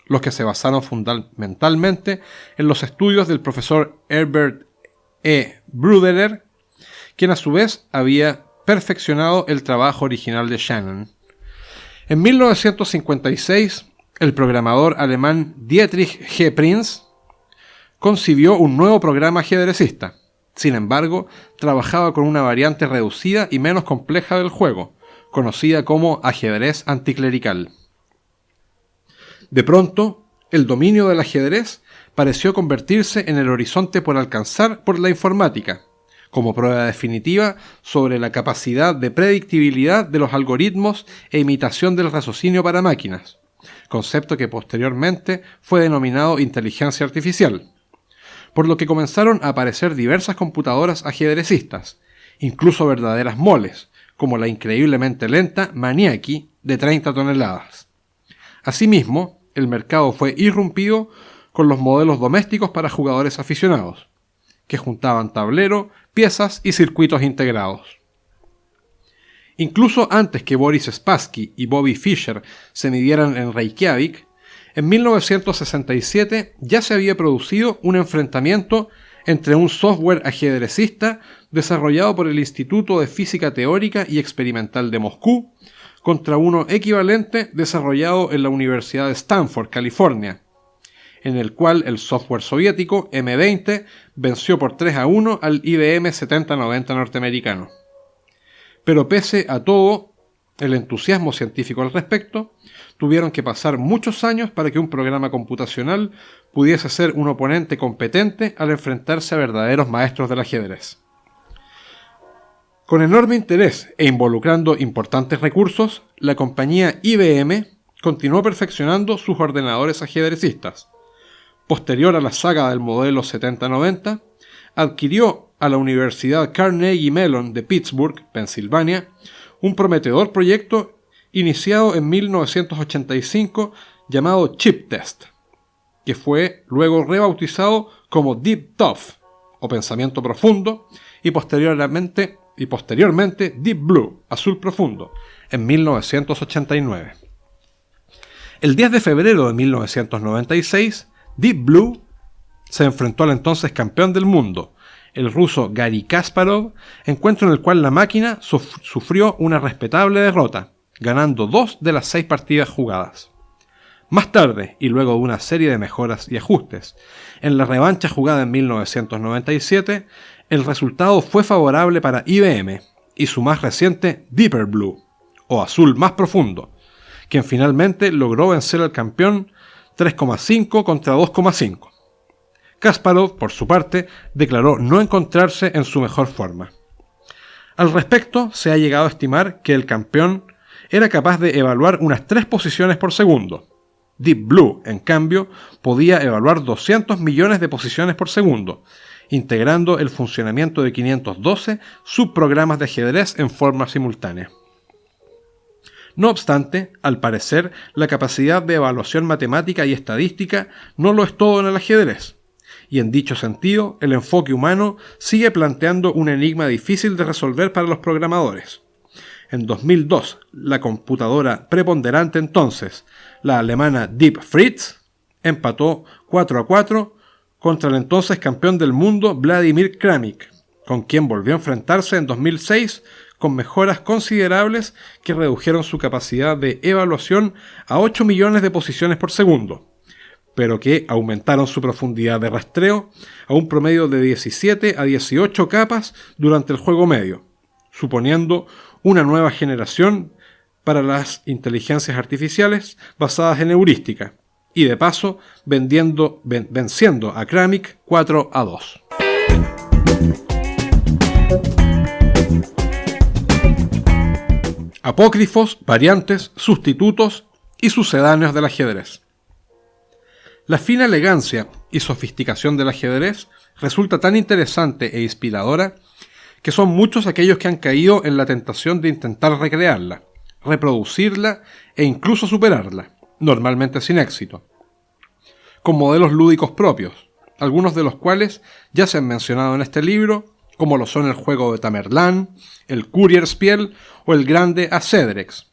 los que se basaron fundamentalmente en los estudios del profesor Herbert E. Bruderer, quien a su vez había perfeccionado el trabajo original de Shannon. En 1956, el programador alemán Dietrich G. Prinz concibió un nuevo programa ajedrecista. Sin embargo, trabajaba con una variante reducida y menos compleja del juego, conocida como ajedrez anticlerical. De pronto, el dominio del ajedrez pareció convertirse en el horizonte por alcanzar por la informática, como prueba definitiva sobre la capacidad de predictibilidad de los algoritmos e imitación del raciocinio para máquinas, concepto que posteriormente fue denominado inteligencia artificial, por lo que comenzaron a aparecer diversas computadoras ajedrecistas, incluso verdaderas moles, como la increíblemente lenta Maniaci de 30 toneladas. Asimismo, el mercado fue irrumpido con los modelos domésticos para jugadores aficionados, que juntaban tablero, piezas y circuitos integrados. Incluso antes que Boris Spassky y Bobby Fischer se midieran en Reykjavik, en 1967 ya se había producido un enfrentamiento entre un software ajedrecista desarrollado por el Instituto de Física Teórica y Experimental de Moscú contra uno equivalente desarrollado en la Universidad de Stanford, California, en el cual el software soviético M20 venció por 3-1 al IBM 7090 norteamericano. Pero pese a todo el entusiasmo científico al respecto, tuvieron que pasar muchos años para que un programa computacional pudiese ser un oponente competente al enfrentarse a verdaderos maestros del ajedrez. Con enorme interés e involucrando importantes recursos, la compañía IBM continuó perfeccionando sus ordenadores ajedrecistas. Posterior a la saga del modelo 7090, adquirió a la Universidad Carnegie Mellon de Pittsburgh, Pensilvania, un prometedor proyecto iniciado en 1985 llamado Chip Test, que fue luego rebautizado como Deep Tough, o Pensamiento Profundo, y posteriormente Deep Blue, Azul Profundo, en 1989. El 10 de febrero de 1996, Deep Blue se enfrentó al entonces campeón del mundo, el ruso Garry Kasparov, encuentro en el cual la máquina sufrió una respetable derrota, ganando 2 de las 6 partidas jugadas. Más tarde, y luego de una serie de mejoras y ajustes, en la revancha jugada en 1997, el resultado fue favorable para IBM y su más reciente Deeper Blue, o Azul Más Profundo, quien finalmente logró vencer al campeón 3,5 contra 2,5. Kasparov, por su parte, declaró no encontrarse en su mejor forma. Al respecto, se ha llegado a estimar que el campeón era capaz de evaluar unas 3 posiciones por segundo. Deep Blue, en cambio, podía evaluar 200 millones de posiciones por segundo, integrando el funcionamiento de 512 subprogramas de ajedrez en forma simultánea. No obstante, al parecer, la capacidad de evaluación matemática y estadística no lo es todo en el ajedrez, y en dicho sentido, el enfoque humano sigue planteando un enigma difícil de resolver para los programadores. En 2002, la computadora preponderante entonces, la alemana Deep Fritz, empató 4-4 contra el entonces campeón del mundo Vladimir Kramnik, con quien volvió a enfrentarse en 2006 con mejoras considerables que redujeron su capacidad de evaluación a 8 millones de posiciones por segundo, pero que aumentaron su profundidad de rastreo a un promedio de 17 a 18 capas durante el juego medio, suponiendo una nueva generación para las inteligencias artificiales basadas en heurística, y de paso venciendo a Kramnik 4-2. apócrifos, variantes, sustitutos y sucedáneos del ajedrez. La fina elegancia y sofisticación del ajedrez resulta tan interesante e inspiradora que son muchos aquellos que han caído en la tentación de intentar recrearla, reproducirla e incluso superarla, normalmente sin éxito, con modelos lúdicos propios, algunos de los cuales ya se han mencionado en este libro, como lo son el juego de Tamerlán, el Kurierspiel o el grande Acedrex,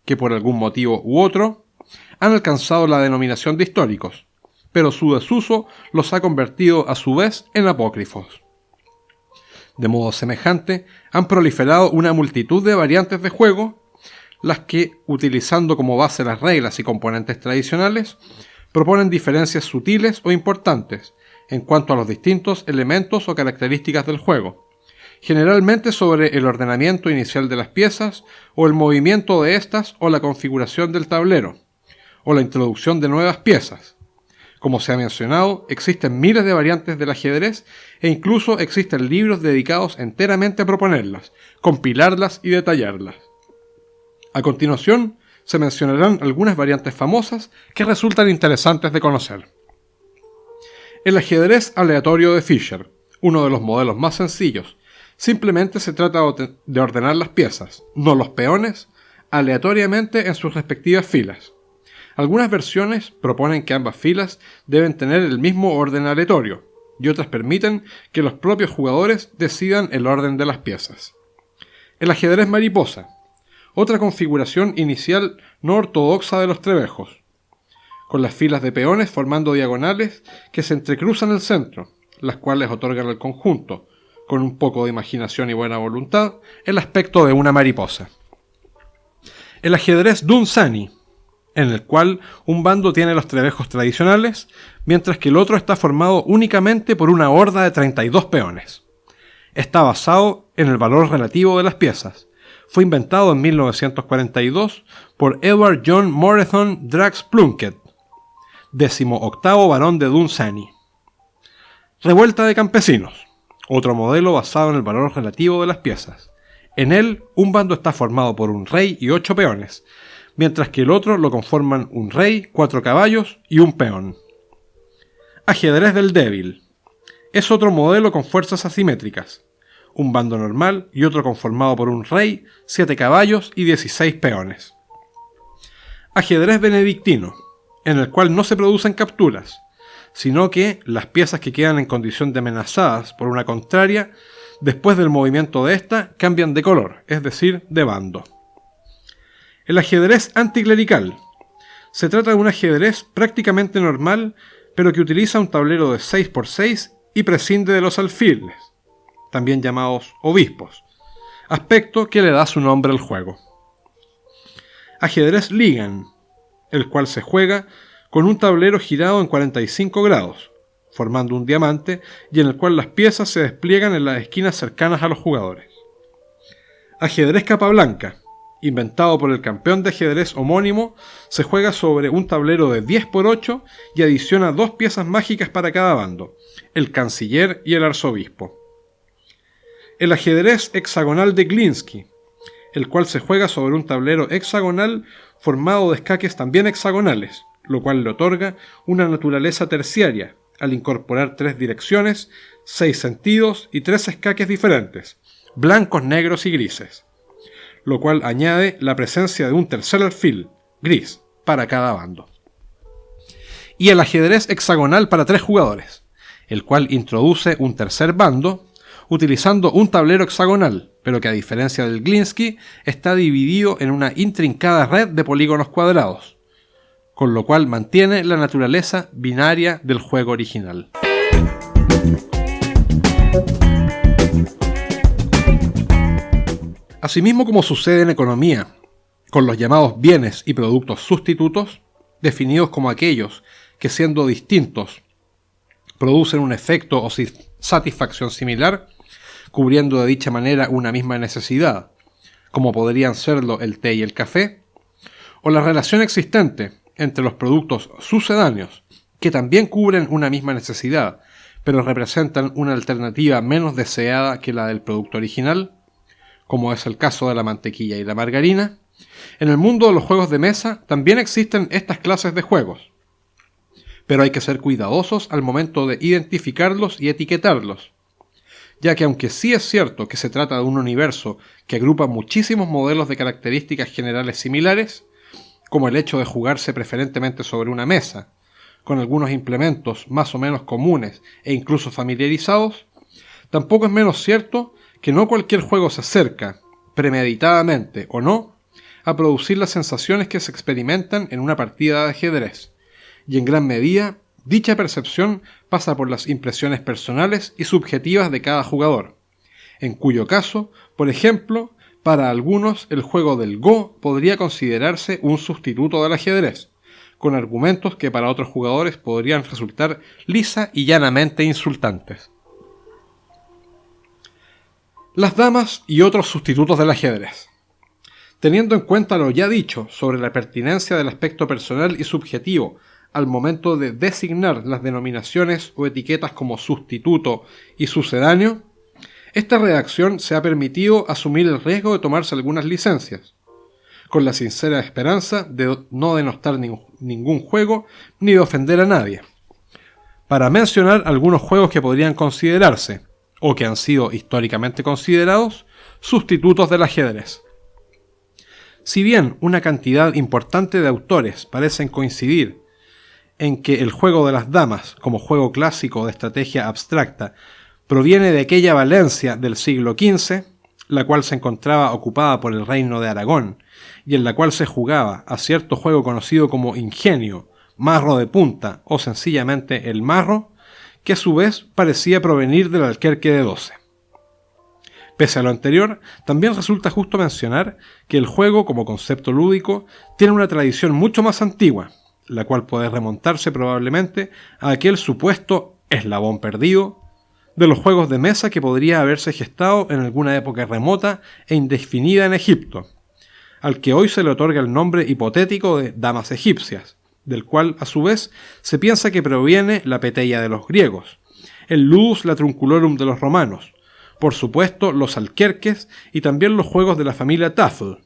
que por algún motivo u otro han alcanzado la denominación de históricos, pero su desuso los ha convertido a su vez en apócrifos. De modo semejante, han proliferado una multitud de variantes de juego, las que, utilizando como base las reglas y componentes tradicionales, proponen diferencias sutiles o importantes en cuanto a los distintos elementos o características del juego, generalmente sobre el ordenamiento inicial de las piezas o el movimiento de estas o la configuración del tablero, o la introducción de nuevas piezas. Como se ha mencionado, existen miles de variantes del ajedrez e incluso existen libros dedicados enteramente a proponerlas, compilarlas y detallarlas. A continuación, se mencionarán algunas variantes famosas que resultan interesantes de conocer. El ajedrez aleatorio de Fischer, uno de los modelos más sencillos. Simplemente se trata de ordenar las piezas, no los peones, aleatoriamente en sus respectivas filas. Algunas versiones proponen que ambas filas deben tener el mismo orden aleatorio, y otras permiten que los propios jugadores decidan el orden de las piezas. El ajedrez mariposa, otra configuración inicial no ortodoxa de los trebejos, con las filas de peones formando diagonales que se entrecruzan en el centro, las cuales otorgan al conjunto, con un poco de imaginación y buena voluntad, el aspecto de una mariposa. El ajedrez Dunsany, en el cual un bando tiene los trebejos tradicionales, mientras que el otro está formado únicamente por una horda de 32 peones. Está basado en el valor relativo de las piezas. Fue inventado en 1942 por Edward John Moreton Drax Plunkett, 18º barón de Dunsany. Revuelta de campesinos, otro modelo basado en el valor relativo de las piezas. En él, un bando está formado por un rey y 8 peones, mientras que el otro lo conforman un rey, 4 caballos y un peón. Ajedrez del débil. Es otro modelo con fuerzas asimétricas. Un bando normal y otro conformado por un rey, 7 caballos y 16 peones. Ajedrez benedictino, en el cual no se producen capturas, sino que las piezas que quedan en condición de amenazadas por una contraria, después del movimiento de ésta, cambian de color, es decir, de bando. El ajedrez anticlerical. Se trata de un ajedrez prácticamente normal, pero que utiliza un tablero de 6x6 y prescinde de los alfiles, también llamados obispos, aspecto que le da su nombre al juego. Ajedrez Ligan, el cual se juega con un tablero girado en 45 grados, formando un diamante y en el cual las piezas se despliegan en las esquinas cercanas a los jugadores. Ajedrez Capablanca, inventado por el campeón de ajedrez homónimo, se juega sobre un tablero de 10x8 y adiciona 2 piezas mágicas para cada bando, el canciller y el arzobispo. El ajedrez hexagonal de Glinsky, el cual se juega sobre un tablero hexagonal formado de escaques también hexagonales, lo cual le otorga una naturaleza terciaria, al incorporar 3 direcciones, 6 sentidos y 3 escaques diferentes, blancos, negros y grises, lo cual añade la presencia de un tercer alfil, gris, para cada bando. Y el ajedrez hexagonal para 3 jugadores, el cual introduce un tercer bando, utilizando un tablero hexagonal, pero que a diferencia del Glinsky, está dividido en una intrincada red de polígonos cuadrados, con lo cual mantiene la naturaleza binaria del juego original. Asimismo, como sucede en economía, con los llamados bienes y productos sustitutos, definidos como aquellos que siendo distintos producen un efecto o satisfacción similar, cubriendo de dicha manera una misma necesidad, como podrían serlo el té y el café, o la relación existente entre los productos sucedáneos, que también cubren una misma necesidad, pero representan una alternativa menos deseada que la del producto original, como es el caso de la mantequilla y la margarina, en el mundo de los juegos de mesa también existen estas clases de juegos. Pero hay que ser cuidadosos al momento de identificarlos y etiquetarlos, ya que aunque sí es cierto que se trata de un universo que agrupa muchísimos modelos de características generales similares, como el hecho de jugarse preferentemente sobre una mesa, con algunos implementos más o menos comunes e incluso familiarizados, tampoco es menos cierto que no cualquier juego se acerca, premeditadamente o no, a producir las sensaciones que se experimentan en una partida de ajedrez, y en gran medida dicha percepción pasa por las impresiones personales y subjetivas de cada jugador, en cuyo caso, por ejemplo, para algunos el juego del Go podría considerarse un sustituto del ajedrez, con argumentos que para otros jugadores podrían resultar lisa y llanamente insultantes. Las damas y otros sustitutos del ajedrez. Teniendo en cuenta lo ya dicho sobre la pertinencia del aspecto personal y subjetivo al momento de designar las denominaciones o etiquetas como sustituto y sucedáneo, esta redacción se ha permitido asumir el riesgo de tomarse algunas licencias, con la sincera esperanza de no denostar ningún juego ni de ofender a nadie, para mencionar algunos juegos que podrían considerarse, o que han sido históricamente considerados, sustitutos del ajedrez. Si bien una cantidad importante de autores parecen coincidir en que el juego de las damas, como juego clásico de estrategia abstracta, proviene de aquella Valencia del siglo XV, la cual se encontraba ocupada por el reino de Aragón, y en la cual se jugaba a cierto juego conocido como ingenio, marro de punta o sencillamente el marro, que a su vez parecía provenir del Alquerque de 12. Pese a lo anterior, también resulta justo mencionar que el juego como concepto lúdico tiene una tradición mucho más antigua, la cual puede remontarse probablemente a aquel supuesto eslabón perdido de los juegos de mesa que podría haberse gestado en alguna época remota e indefinida en Egipto, al que hoy se le otorga el nombre hipotético de damas egipcias, del cual a su vez se piensa que proviene la peteia de los griegos, el ludus latrunculorum de los romanos, por supuesto los alquerques y también los juegos de la familia Tafel.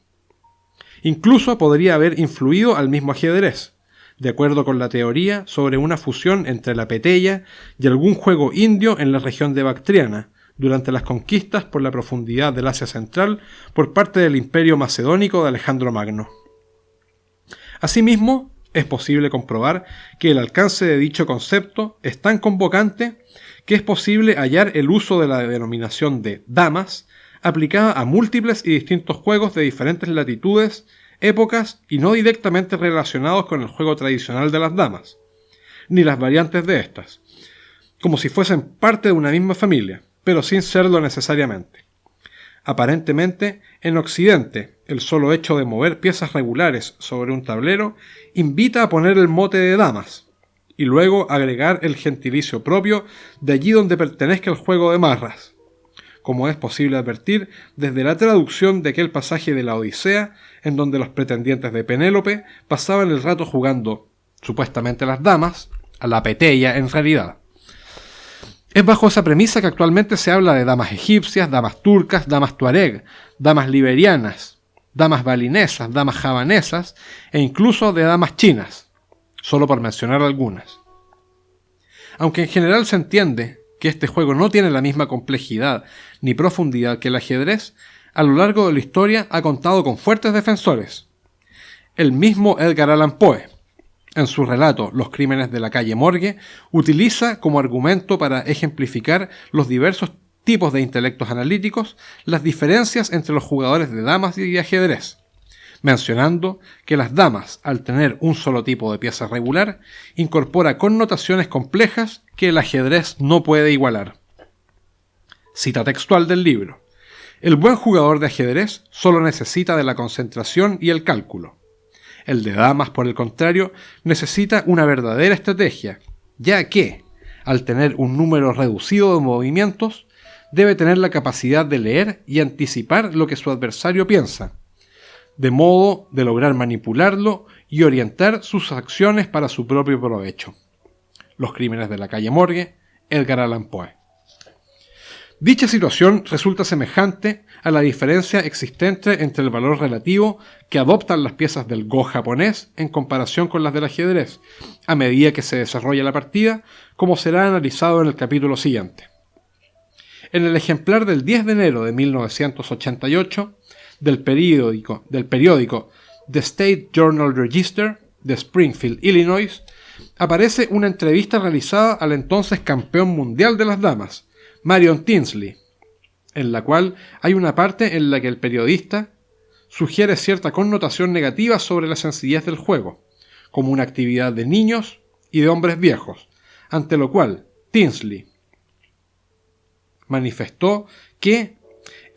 Incluso podría haber influido al mismo ajedrez, de acuerdo con la teoría sobre una fusión entre la peteia y algún juego indio en la región de Bactriana, durante las conquistas por la profundidad del Asia Central por parte del Imperio Macedónico de Alejandro Magno. Asimismo, es posible comprobar que el alcance de dicho concepto es tan convocante que es posible hallar el uso de la denominación de damas aplicada a múltiples y distintos juegos de diferentes latitudes, épocas y no directamente relacionados con el juego tradicional de las damas, ni las variantes de estas, como si fuesen parte de una misma familia, pero sin serlo necesariamente. Aparentemente, en Occidente, el solo hecho de mover piezas regulares sobre un tablero invita a poner el mote de damas, y luego agregar el gentilicio propio de allí donde pertenezca el juego de marras, como es posible advertir desde la traducción de aquel pasaje de la Odisea, en donde los pretendientes de Penélope pasaban el rato jugando, supuestamente las damas, a la peteia en realidad. Es bajo esa premisa que actualmente se habla de damas egipcias, damas turcas, damas tuareg, damas liberianas, damas balinesas, damas javanesas e incluso de damas chinas, solo por mencionar algunas. Aunque en general se entiende que este juego no tiene la misma complejidad ni profundidad que el ajedrez, a lo largo de la historia ha contado con fuertes defensores. El mismo Edgar Allan Poe, en su relato Los crímenes de la calle Morgue, utiliza como argumento para ejemplificar los diversos tipos de intelectos analíticos las diferencias entre los jugadores de damas y de ajedrez, mencionando que las damas, al tener un solo tipo de pieza regular, incorpora connotaciones complejas que el ajedrez no puede igualar. Cita textual del libro: el buen jugador de ajedrez solo necesita de la concentración y el cálculo. El de damas, por el contrario, necesita una verdadera estrategia, ya que, al tener un número reducido de movimientos, debe tener la capacidad de leer y anticipar lo que su adversario piensa, de modo de lograr manipularlo y orientar sus acciones para su propio provecho. Los crímenes de la calle Morgue, Edgar Allan Poe. Dicha situación resulta semejante a la diferencia existente entre el valor relativo que adoptan las piezas del Go japonés en comparación con las del ajedrez, a medida que se desarrolla la partida, como será analizado en el capítulo siguiente. En el ejemplar del 10 de enero de 1988 del periódico The State Journal Register de Springfield, Illinois, aparece una entrevista realizada al entonces campeón mundial de las damas, Marion Tinsley, en la cual hay una parte en la que el periodista sugiere cierta connotación negativa sobre la sencillez del juego, como una actividad de niños y de hombres viejos, ante lo cual Tinsley manifestó que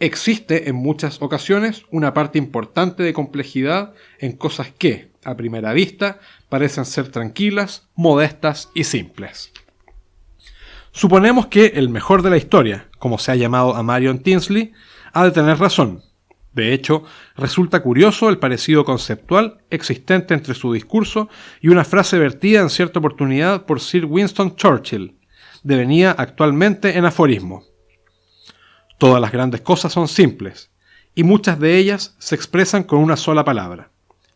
existe en muchas ocasiones una parte importante de complejidad en cosas que, a primera vista, parecen ser tranquilas, modestas y simples. Suponemos que el mejor de la historia, como se ha llamado a Marion Tinsley, ha de tener razón. De hecho, resulta curioso el parecido conceptual existente entre su discurso y una frase vertida en cierta oportunidad por Sir Winston Churchill, devenida actualmente en aforismo. Todas las grandes cosas son simples, y muchas de ellas se expresan con una sola palabra: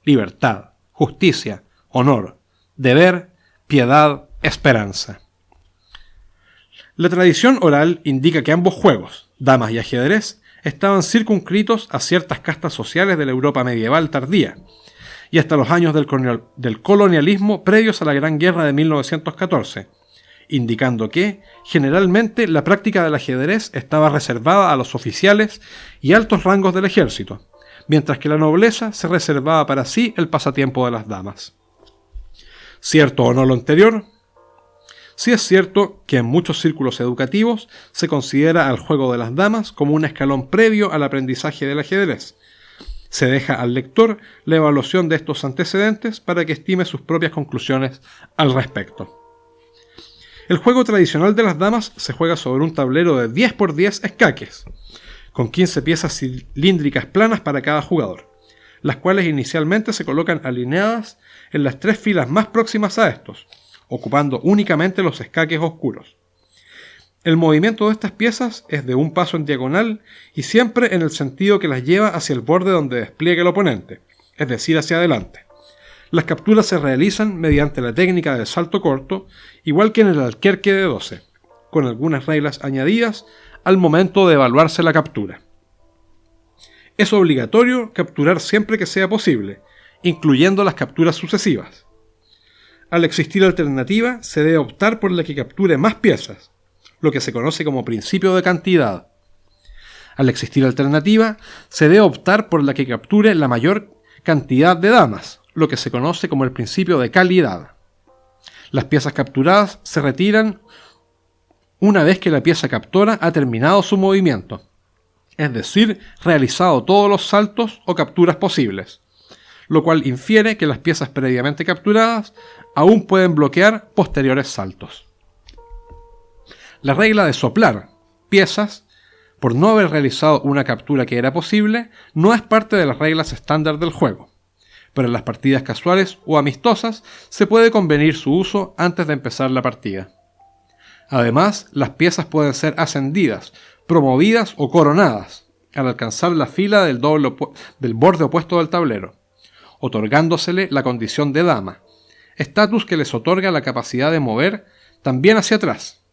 libertad, justicia, honor, deber, piedad, esperanza. La tradición oral indica que ambos juegos, damas y ajedrez, estaban circunscritos a ciertas castas sociales de la Europa medieval tardía, y hasta los años del colonialismo previos a la Gran Guerra de 1914, indicando que, generalmente, la práctica del ajedrez estaba reservada a los oficiales y altos rangos del ejército, mientras que la nobleza se reservaba para sí el pasatiempo de las damas. ¿Cierto o no lo anterior? Sí es cierto que en muchos círculos educativos se considera al juego de las damas como un escalón previo al aprendizaje del ajedrez. Se deja al lector la evaluación de estos antecedentes para que estime sus propias conclusiones al respecto. El juego tradicional de las damas se juega sobre un tablero de 10 por 10 escaques, con 15 piezas cilíndricas planas para cada jugador, las cuales inicialmente se colocan alineadas en las 3 filas más próximas a estos, ocupando únicamente los escaques oscuros. El movimiento de estas piezas es de un paso en diagonal y siempre en el sentido que las lleva hacia el borde donde despliegue el oponente, es decir, hacia adelante. Las capturas se realizan mediante la técnica del salto corto, igual que en el Alquerque de 12, con algunas reglas añadidas al momento de evaluarse la captura. Es obligatorio capturar siempre que sea posible, incluyendo las capturas sucesivas. Al existir alternativa, se debe optar por la que capture más piezas, lo que se conoce como principio de cantidad. Al existir alternativa, se debe optar por la que capture la mayor cantidad de damas, lo que se conoce como el principio de calidad. Las piezas capturadas se retiran una vez que la pieza captora ha terminado su movimiento, es decir, realizado todos los saltos o capturas posibles, lo cual infiere que las piezas previamente capturadas aún pueden bloquear posteriores saltos. La regla de soplar piezas, por no haber realizado una captura que era posible, no es parte de las reglas estándar del juego, pero en las partidas casuales o amistosas se puede convenir su uso antes de empezar la partida. Además, las piezas pueden ser ascendidas, promovidas o coronadas al alcanzar la fila del borde opuesto del tablero, otorgándosele la condición de dama, estatus que les otorga la capacidad de mover también hacia atrás.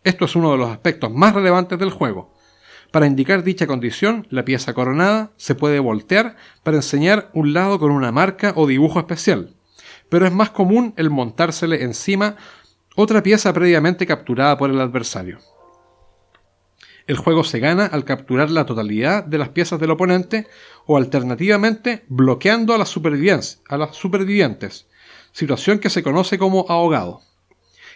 Esto es uno de los aspectos más relevantes del juego. Para indicar dicha condición, la pieza coronada se puede voltear para enseñar un lado con una marca o dibujo especial, pero es más común el montársele encima otra pieza previamente capturada por el adversario. El juego se gana al capturar la totalidad de las piezas del oponente o alternativamente bloqueando a las supervivientes, situación que se conoce como ahogado.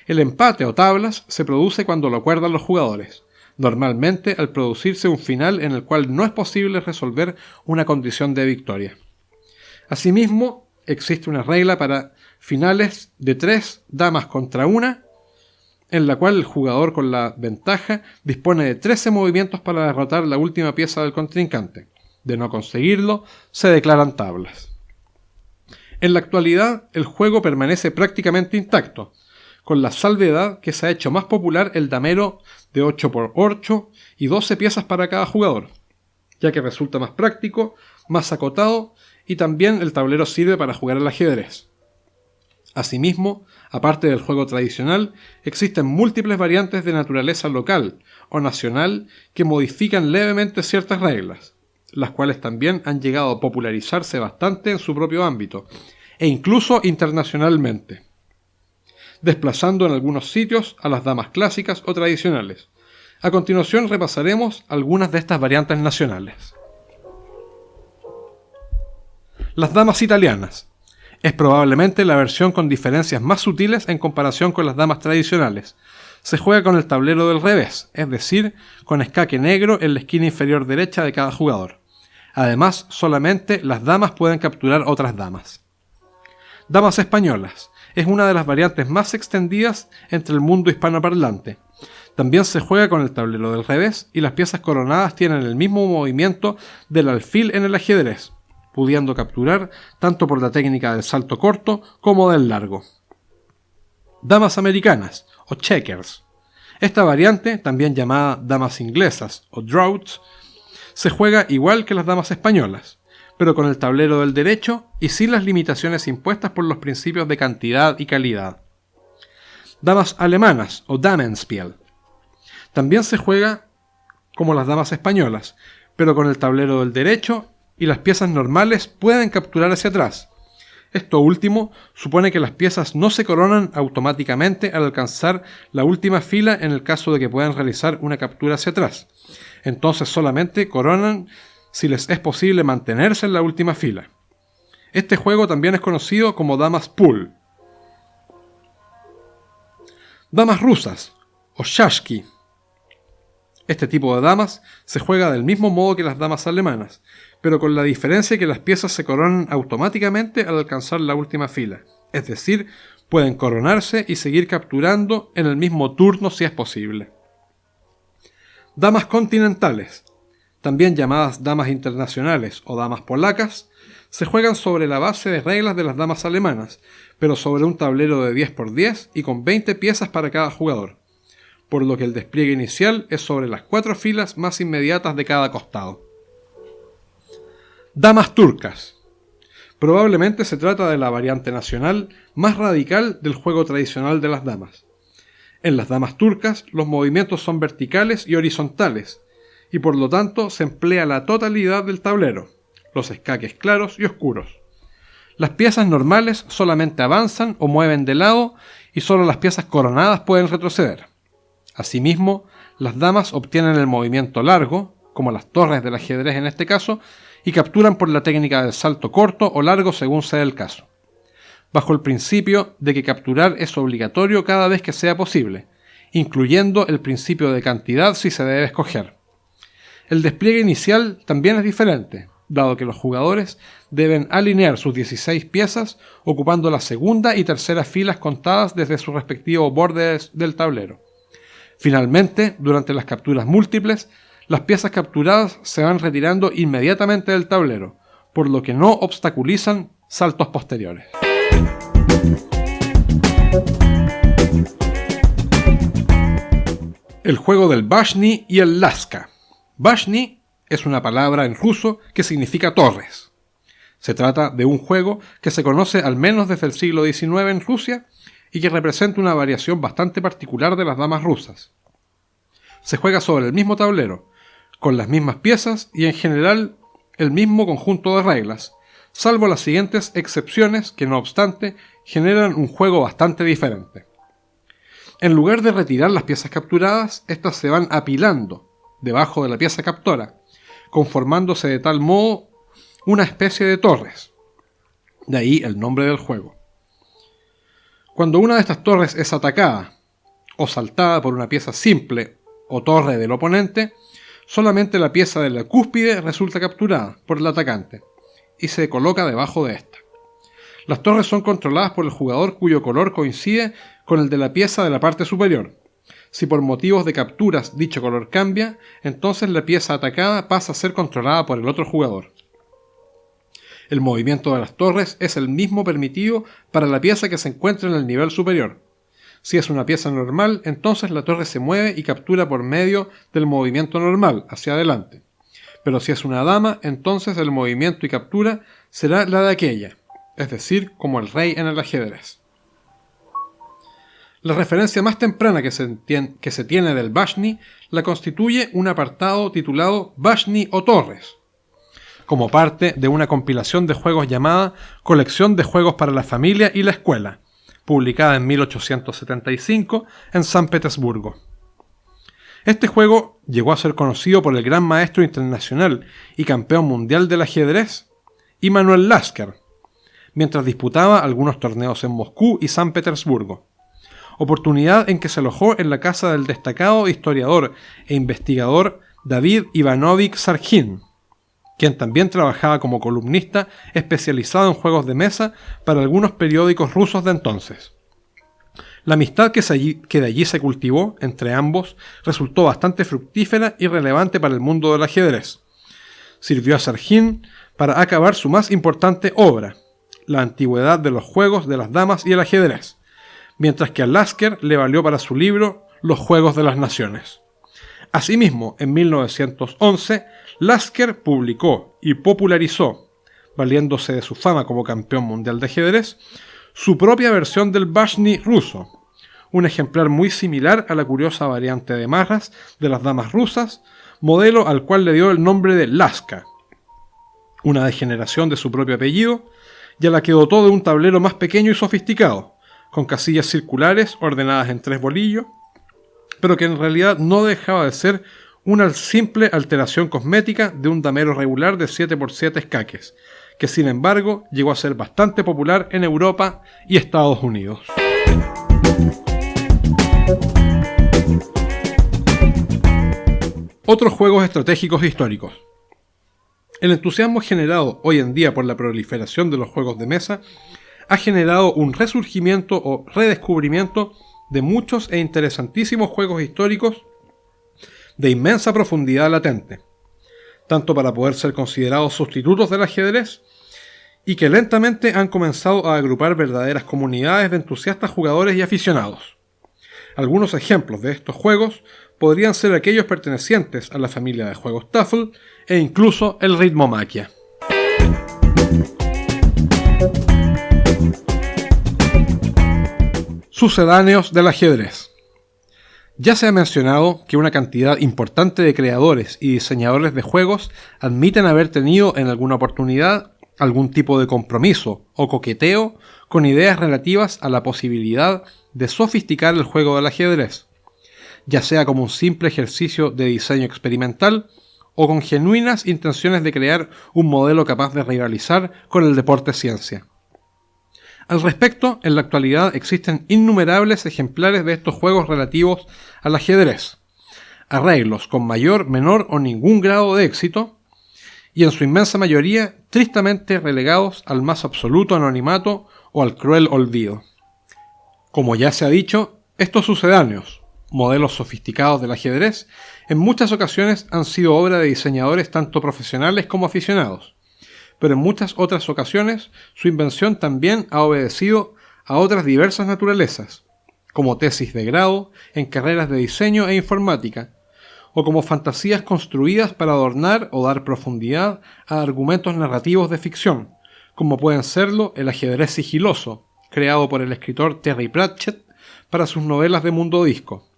El empate o tablas se produce cuando lo acuerdan los jugadores, normalmente al producirse un final en el cual no es posible resolver una condición de victoria. Asimismo, existe una regla para finales de 3 damas contra 1, en la cual el jugador con la ventaja dispone de 13 movimientos para derrotar la última pieza del contrincante. De no conseguirlo, se declaran tablas. En la actualidad, el juego permanece prácticamente intacto, con la salvedad que se ha hecho más popular el damero de 8×8 y 12 piezas para cada jugador, ya que resulta más práctico, más acotado y también el tablero sirve para jugar al ajedrez. Asimismo, aparte del juego tradicional, existen múltiples variantes de naturaleza local o nacional que modifican levemente ciertas reglas, las cuales también han llegado a popularizarse bastante en su propio ámbito, e incluso internacionalmente, desplazando en algunos sitios a las damas clásicas o tradicionales. A continuación repasaremos algunas de estas variantes nacionales. Las damas italianas. Es probablemente la versión con diferencias más sutiles en comparación con las damas tradicionales. Se juega con el tablero del revés, es decir, con escaque negro en la esquina inferior derecha de cada jugador. Además, solamente las damas pueden capturar otras damas. Damas españolas. Es una de las variantes más extendidas entre el mundo hispanoparlante. También se juega con el tablero del revés y las piezas coronadas tienen el mismo movimiento del alfil en el ajedrez, pudiendo capturar tanto por la técnica del salto corto como del largo. Damas americanas o checkers. Esta variante, también llamada damas inglesas o draughts, se juega igual que las damas españolas, pero con el tablero del derecho y sin las limitaciones impuestas por los principios de cantidad y calidad. Damas alemanas o Damenspiel. También se juega como las damas españolas, pero con el tablero del derecho y las piezas normales pueden capturar hacia atrás. Esto último supone que las piezas no se coronan automáticamente al alcanzar la última fila en el caso de que puedan realizar una captura hacia atrás. Entonces solamente coronan si les es posible mantenerse en la última fila. Este juego también es conocido como damas pool. Damas rusas o shashki. Este tipo de damas se juega del mismo modo que las damas alemanas, pero con la diferencia que las piezas se coronan automáticamente al alcanzar la última fila, es decir, pueden coronarse y seguir capturando en el mismo turno si es posible. Damas continentales, también llamadas damas internacionales o damas polacas, se juegan sobre la base de reglas de las damas alemanas, pero sobre un tablero de 10×10 y con 20 piezas para cada jugador, por lo que el despliegue inicial es sobre las 4 filas más inmediatas de cada costado. Damas turcas. Probablemente se trata de la variante nacional más radical del juego tradicional de las damas. En las damas turcas los movimientos son verticales y horizontales, y por lo tanto se emplea la totalidad del tablero, los escaques claros y oscuros. Las piezas normales solamente avanzan o mueven de lado y solo las piezas coronadas pueden retroceder. Asimismo, las damas obtienen el movimiento largo, como las torres del ajedrez en este caso, y capturan por la técnica del salto corto o largo según sea el caso, bajo el principio de que capturar es obligatorio cada vez que sea posible, incluyendo el principio de cantidad si se debe escoger. El despliegue inicial también es diferente, dado que los jugadores deben alinear sus 16 piezas ocupando la segunda y tercera filas contadas desde su respectivo borde del tablero. Finalmente, durante las capturas múltiples, las piezas capturadas se van retirando inmediatamente del tablero, por lo que no obstaculizan saltos posteriores. El juego del Bashny y el Laska. Bashny es una palabra en ruso que significa torres. Se trata de un juego que se conoce al menos desde el siglo XIX en Rusia y que representa una variación bastante particular de las damas rusas. Se juega sobre el mismo tablero, con las mismas piezas y en general el mismo conjunto de reglas, salvo las siguientes excepciones que no obstante generan un juego bastante diferente. En lugar de retirar las piezas capturadas, estas se van apilando debajo de la pieza captora, conformándose de tal modo una especie de torres. De ahí el nombre del juego. Cuando una de estas torres es atacada o saltada por una pieza simple o torre del oponente, solamente la pieza de la cúspide resulta capturada por el atacante y se coloca debajo de esta. Las torres son controladas por el jugador cuyo color coincide con el de la pieza de la parte superior. Si por motivos de capturas dicho color cambia, entonces la pieza atacada pasa a ser controlada por el otro jugador. El movimiento de las torres es el mismo permitido para la pieza que se encuentra en el nivel superior. Si es una pieza normal, entonces la torre se mueve y captura por medio del movimiento normal, hacia adelante. Pero si es una dama, entonces el movimiento y captura será la de aquella, es decir, como el rey en el ajedrez. La referencia más temprana que se tiene del Vashni la constituye un apartado titulado Vashni o Torres, como parte de una compilación de juegos llamada Colección de Juegos para la Familia y la Escuela, publicada en 1875 en San Petersburgo. Este juego llegó a ser conocido por el gran maestro internacional y campeón mundial del ajedrez, Immanuel Lasker, mientras disputaba algunos torneos en Moscú y San Petersburgo, oportunidad en que se alojó en la casa del destacado historiador e investigador David Ivanovich Sargin, quien también trabajaba como columnista especializado en juegos de mesa para algunos periódicos rusos de entonces. La amistad que de allí se cultivó entre ambos resultó bastante fructífera y relevante para el mundo del ajedrez. Sirvió a Sargin para acabar su más importante obra, La antigüedad de los juegos de las damas y el ajedrez, mientras que a Lasker le valió para su libro Los Juegos de las Naciones. Asimismo, en 1911, Lasker publicó y popularizó, valiéndose de su fama como campeón mundial de ajedrez, su propia versión del Vashni ruso, un ejemplar muy similar a la curiosa variante de marras de las damas rusas, modelo al cual le dio el nombre de Laska, una degeneración de su propio apellido, y a la que dotó de un tablero más pequeño y sofisticado, con casillas circulares ordenadas en 3 bolillos, pero que en realidad no dejaba de ser una simple alteración cosmética de un damero regular de 7x7 escaques, que sin embargo llegó a ser bastante popular en Europa y Estados Unidos. Otros juegos estratégicos históricos. El entusiasmo generado hoy en día por la proliferación de los juegos de mesa ha generado un resurgimiento o redescubrimiento de muchos e interesantísimos juegos históricos de inmensa profundidad latente, tanto para poder ser considerados sustitutos del ajedrez, y que lentamente han comenzado a agrupar verdaderas comunidades de entusiastas jugadores y aficionados. Algunos ejemplos de estos juegos podrían ser aquellos pertenecientes a la familia de juegos Tafel e incluso el Ritmomaquia. Sucedáneos del ajedrez. Ya se ha mencionado que una cantidad importante de creadores y diseñadores de juegos admiten haber tenido en alguna oportunidad algún tipo de compromiso o coqueteo con ideas relativas a la posibilidad de sofisticar el juego del ajedrez, ya sea como un simple ejercicio de diseño experimental o con genuinas intenciones de crear un modelo capaz de rivalizar con el deporte ciencia. Al respecto, en la actualidad existen innumerables ejemplares de estos juegos relativos al ajedrez, arreglos con mayor, menor o ningún grado de éxito, y en su inmensa mayoría tristemente relegados al más absoluto anonimato o al cruel olvido. Como ya se ha dicho, estos sucedáneos, modelos sofisticados del ajedrez, en muchas ocasiones han sido obra de diseñadores tanto profesionales como aficionados, pero en muchas otras ocasiones su invención también ha obedecido a otras diversas naturalezas, como tesis de grado en carreras de diseño e informática, o como fantasías construidas para adornar o dar profundidad a argumentos narrativos de ficción, como pueden serlo el ajedrez sigiloso, creado por el escritor Terry Pratchett para sus novelas de mundo disco,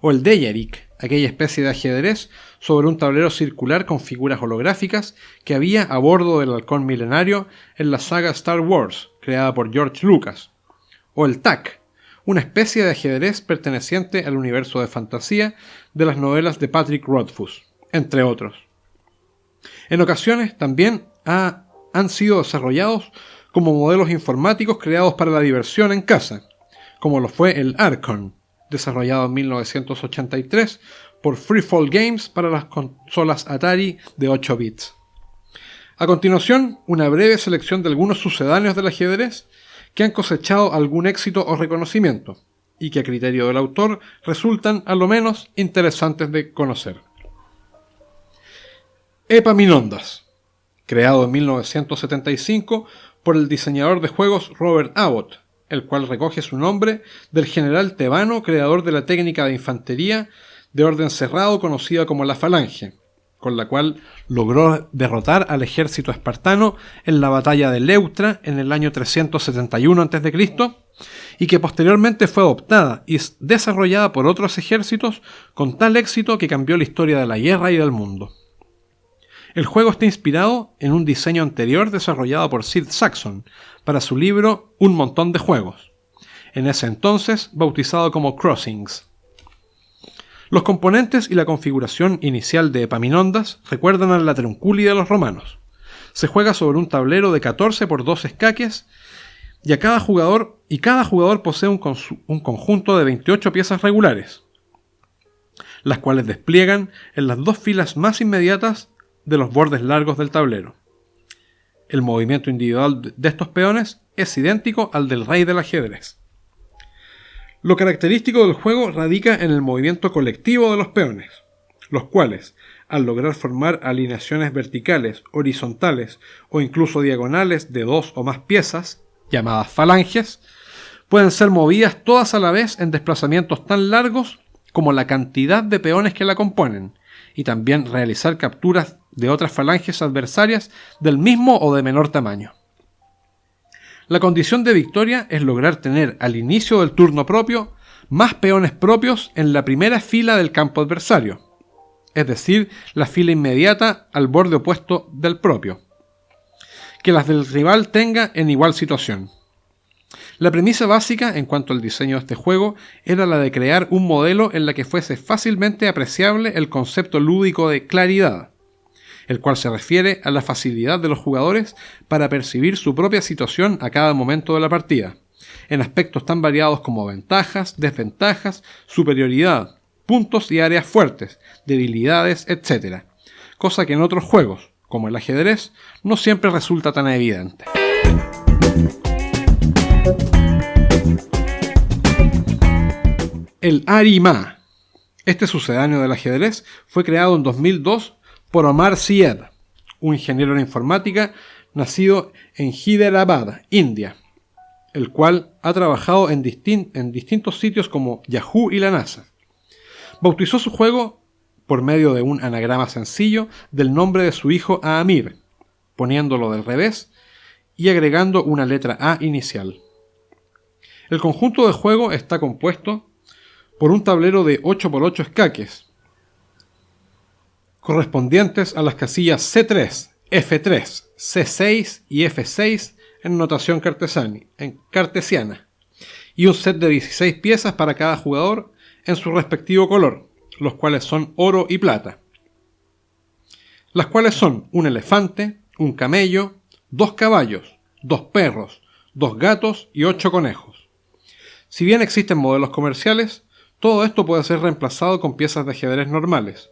o el Dejarik, aquella especie de ajedrez sobre un tablero circular con figuras holográficas que había a bordo del halcón milenario en la saga Star Wars, creada por George Lucas, o el Tak, una especie de ajedrez perteneciente al universo de fantasía de las novelas de Patrick Rothfuss, entre otros. En ocasiones también han sido desarrollados como modelos informáticos creados para la diversión en casa, como lo fue el Archon, desarrollado en 1983 por Freefall Games para las consolas Atari de 8 bits. A continuación, una breve selección de algunos sucedáneos del ajedrez que han cosechado algún éxito o reconocimiento, y que a criterio del autor resultan a lo menos interesantes de conocer. Epaminondas, creado en 1975 por el diseñador de juegos Robert Abbott, el cual recoge su nombre del general tebano creador de la técnica de infantería de orden cerrado conocida como la falange, con la cual logró derrotar al ejército espartano en la batalla de Leuctra en el año 371 a.C., y que posteriormente fue adoptada y desarrollada por otros ejércitos con tal éxito que cambió la historia de la guerra y del mundo. El juego está inspirado en un diseño anterior desarrollado por Sid Sackson para su libro Un montón de juegos, en ese entonces bautizado como Crossings. Los componentes y la configuración inicial de Epaminondas recuerdan a la Trunculi de los romanos. Se juega sobre un tablero de 14 por 2 escaques y cada jugador posee un conjunto de 28 piezas regulares, las cuales despliegan en las dos filas más inmediatas de los bordes largos del tablero. El movimiento individual de estos peones es idéntico al del rey del ajedrez. Lo característico del juego radica en el movimiento colectivo de los peones, los cuales, al lograr formar alineaciones verticales, horizontales o incluso diagonales de 2 o más piezas, llamadas falanges, pueden ser movidas todas a la vez en desplazamientos tan largos como la cantidad de peones que la componen, y también realizar capturas de otras falanges adversarias del mismo o de menor tamaño. La condición de victoria es lograr tener al inicio del turno propio más peones propios en la primera fila del campo adversario, es decir, la fila inmediata al borde opuesto del propio, que las del rival tenga en igual situación. La premisa básica en cuanto al diseño de este juego era la de crear un modelo en la que fuese fácilmente apreciable el concepto lúdico de claridad, el cual se refiere a la facilidad de los jugadores para percibir su propia situación a cada momento de la partida, en aspectos tan variados como ventajas, desventajas, superioridad, puntos y áreas fuertes, debilidades, etc., cosa que en otros juegos, como el ajedrez, no siempre resulta tan evidente. El Arima. Este sucedáneo del ajedrez fue creado en 2002 por Omar Syed, un ingeniero en informática nacido en Hyderabad, India, el cual ha trabajado en distintos sitios como Yahoo y la NASA. Bautizó su juego por medio de un anagrama sencillo del nombre de su hijo Amir, poniéndolo del revés y agregando una letra A inicial. El conjunto de juego está compuesto por un tablero de 8 por 8 escaques, correspondientes a las casillas C3, F3, C6 y F6 en notación cartesiana, y un set de 16 piezas para cada jugador en su respectivo color, los cuales son oro y plata, las cuales son un elefante, un camello, 2 caballos, 2 perros, 2 gatos y 8 conejos. Si bien existen modelos comerciales, todo esto puede ser reemplazado con piezas de ajedrez normales,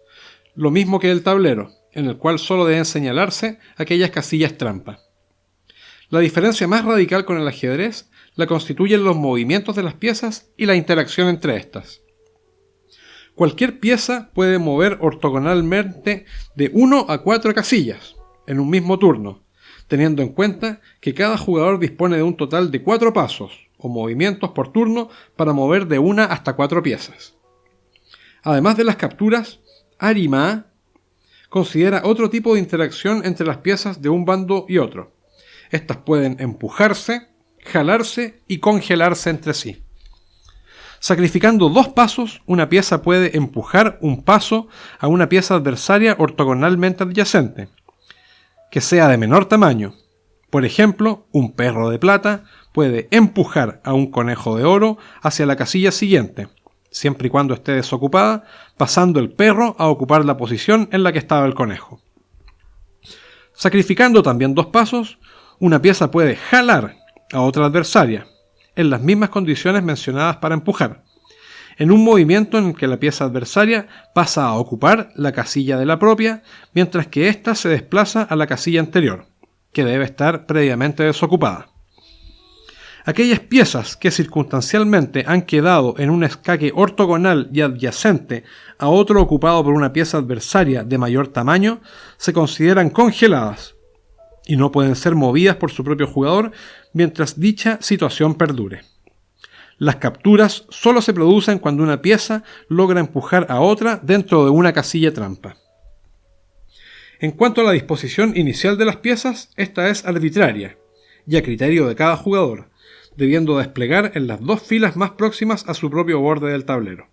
lo mismo que el tablero, en el cual solo deben señalarse aquellas casillas trampa. La diferencia más radical con el ajedrez la constituyen los movimientos de las piezas y la interacción entre estas. Cualquier pieza puede mover ortogonalmente de 1 a 4 casillas en un mismo turno, teniendo en cuenta que cada jugador dispone de un total de 4 pasos o movimientos por turno para mover de 1 hasta 4 piezas. Además de las capturas, Arima considera otro tipo de interacción entre las piezas de un bando y otro. Estas pueden empujarse, jalarse y congelarse entre sí. Sacrificando 2 pasos, una pieza puede empujar un paso a una pieza adversaria ortogonalmente adyacente, que sea de menor tamaño. Por ejemplo, un perro de plata puede empujar a un conejo de oro hacia la casilla siguiente, siempre y cuando esté desocupada, pasando el perro a ocupar la posición en la que estaba el conejo. Sacrificando también 2 pasos, una pieza puede jalar a otra adversaria, en las mismas condiciones mencionadas para empujar, en un movimiento en el que la pieza adversaria pasa a ocupar la casilla de la propia, mientras que ésta se desplaza a la casilla anterior, que debe estar previamente desocupada. Aquellas piezas que circunstancialmente han quedado en un escaque ortogonal y adyacente a otro ocupado por una pieza adversaria de mayor tamaño se consideran congeladas y no pueden ser movidas por su propio jugador mientras dicha situación perdure. Las capturas solo se producen cuando una pieza logra empujar a otra dentro de una casilla trampa. En cuanto a la disposición inicial de las piezas, esta es arbitraria y a criterio de cada jugador, debiendo desplegar en las dos filas más próximas a su propio borde del tablero.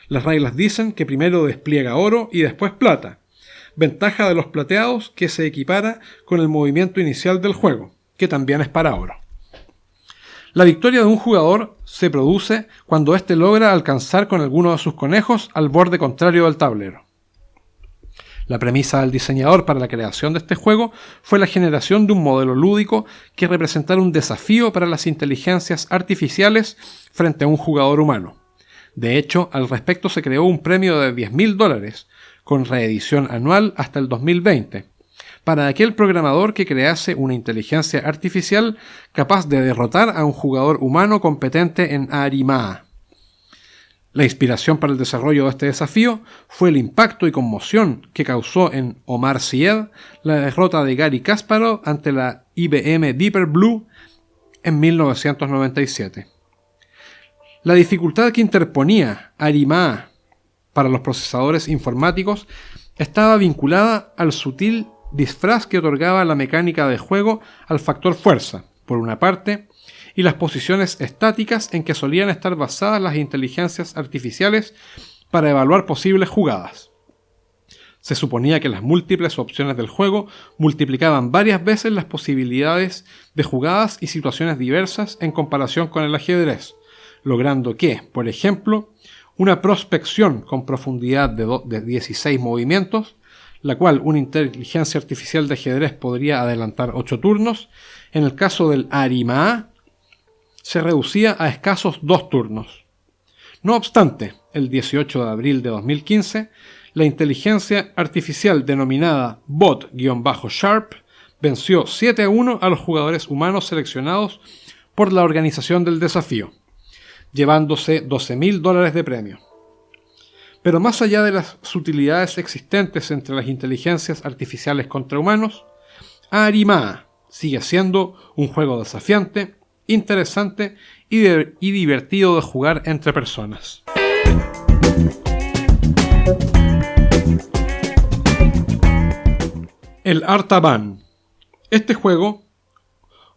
Las reglas dicen que primero despliega oro y después plata, ventaja de los plateados que se equipara con el movimiento inicial del juego, que también es para oro. La victoria de un jugador se produce cuando éste logra alcanzar con alguno de sus conejos al borde contrario del tablero. La premisa del diseñador para la creación de este juego fue la generación de un modelo lúdico que representara un desafío para las inteligencias artificiales frente a un jugador humano. De hecho, al respecto se creó un premio de $10.000, con reedición anual hasta el 2020, para aquel programador que crease una inteligencia artificial capaz de derrotar a un jugador humano competente en Arimaa. La inspiración para el desarrollo de este desafío fue el impacto y conmoción que causó en Omar Syed la derrota de Garry Kasparov ante la IBM Deeper Blue en 1997. La dificultad que interponía Arimaa para los procesadores informáticos estaba vinculada al sutil disfraz que otorgaba la mecánica de juego al factor fuerza, por una parte, y las posiciones estáticas en que solían estar basadas las inteligencias artificiales para evaluar posibles jugadas. Se suponía que las múltiples opciones del juego multiplicaban varias veces las posibilidades de jugadas y situaciones diversas en comparación con el ajedrez, logrando que, por ejemplo, una prospección con profundidad de 16 movimientos, la cual una inteligencia artificial de ajedrez podría adelantar 8 turnos, en el caso del Arimaa, se reducía a escasos 2 turnos. No obstante, el 18 de abril de 2015, la inteligencia artificial denominada Bot-Sharp venció 7-1 a los jugadores humanos seleccionados por la organización del desafío, llevándose $12.000 de premio. Pero más allá de las sutilidades existentes entre las inteligencias artificiales contra humanos, Arimaa sigue siendo un juego desafiante, interesante y divertido de jugar entre personas. El Artaban. Este juego,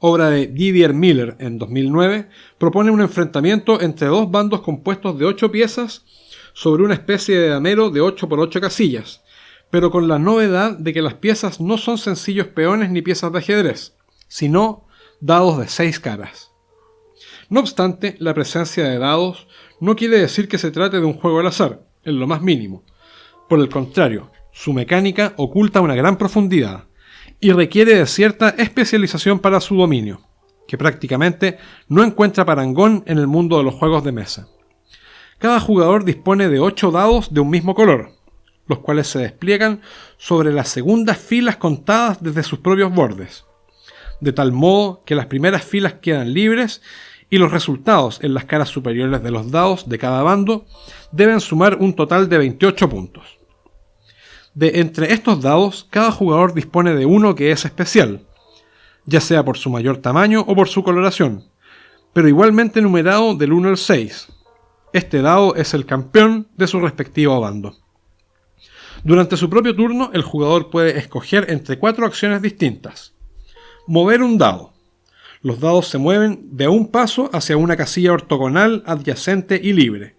obra de Didier Miller en 2009, propone un enfrentamiento entre dos bandos compuestos de 8 piezas sobre una especie de damero de 8 por 8 casillas, pero con la novedad de que las piezas no son sencillos peones ni piezas de ajedrez, sino dados de 6 caras. No obstante, la presencia de dados no quiere decir que se trate de un juego al azar, en lo más mínimo. Por el contrario, su mecánica oculta una gran profundidad y requiere de cierta especialización para su dominio, que prácticamente no encuentra parangón en el mundo de los juegos de mesa. Cada jugador dispone de 8 dados de un mismo color, los cuales se despliegan sobre las segundas filas contadas desde sus propios bordes, de tal modo que las primeras filas quedan libres y los resultados en las caras superiores de los dados de cada bando deben sumar un total de 28 puntos. De entre estos dados, cada jugador dispone de uno que es especial, ya sea por su mayor tamaño o por su coloración, pero igualmente numerado del 1 al 6. Este dado es el campeón de su respectivo bando. Durante su propio turno, el jugador puede escoger entre 4 acciones distintas. Mover un dado. Los dados se mueven de un paso hacia una casilla ortogonal, adyacente y libre,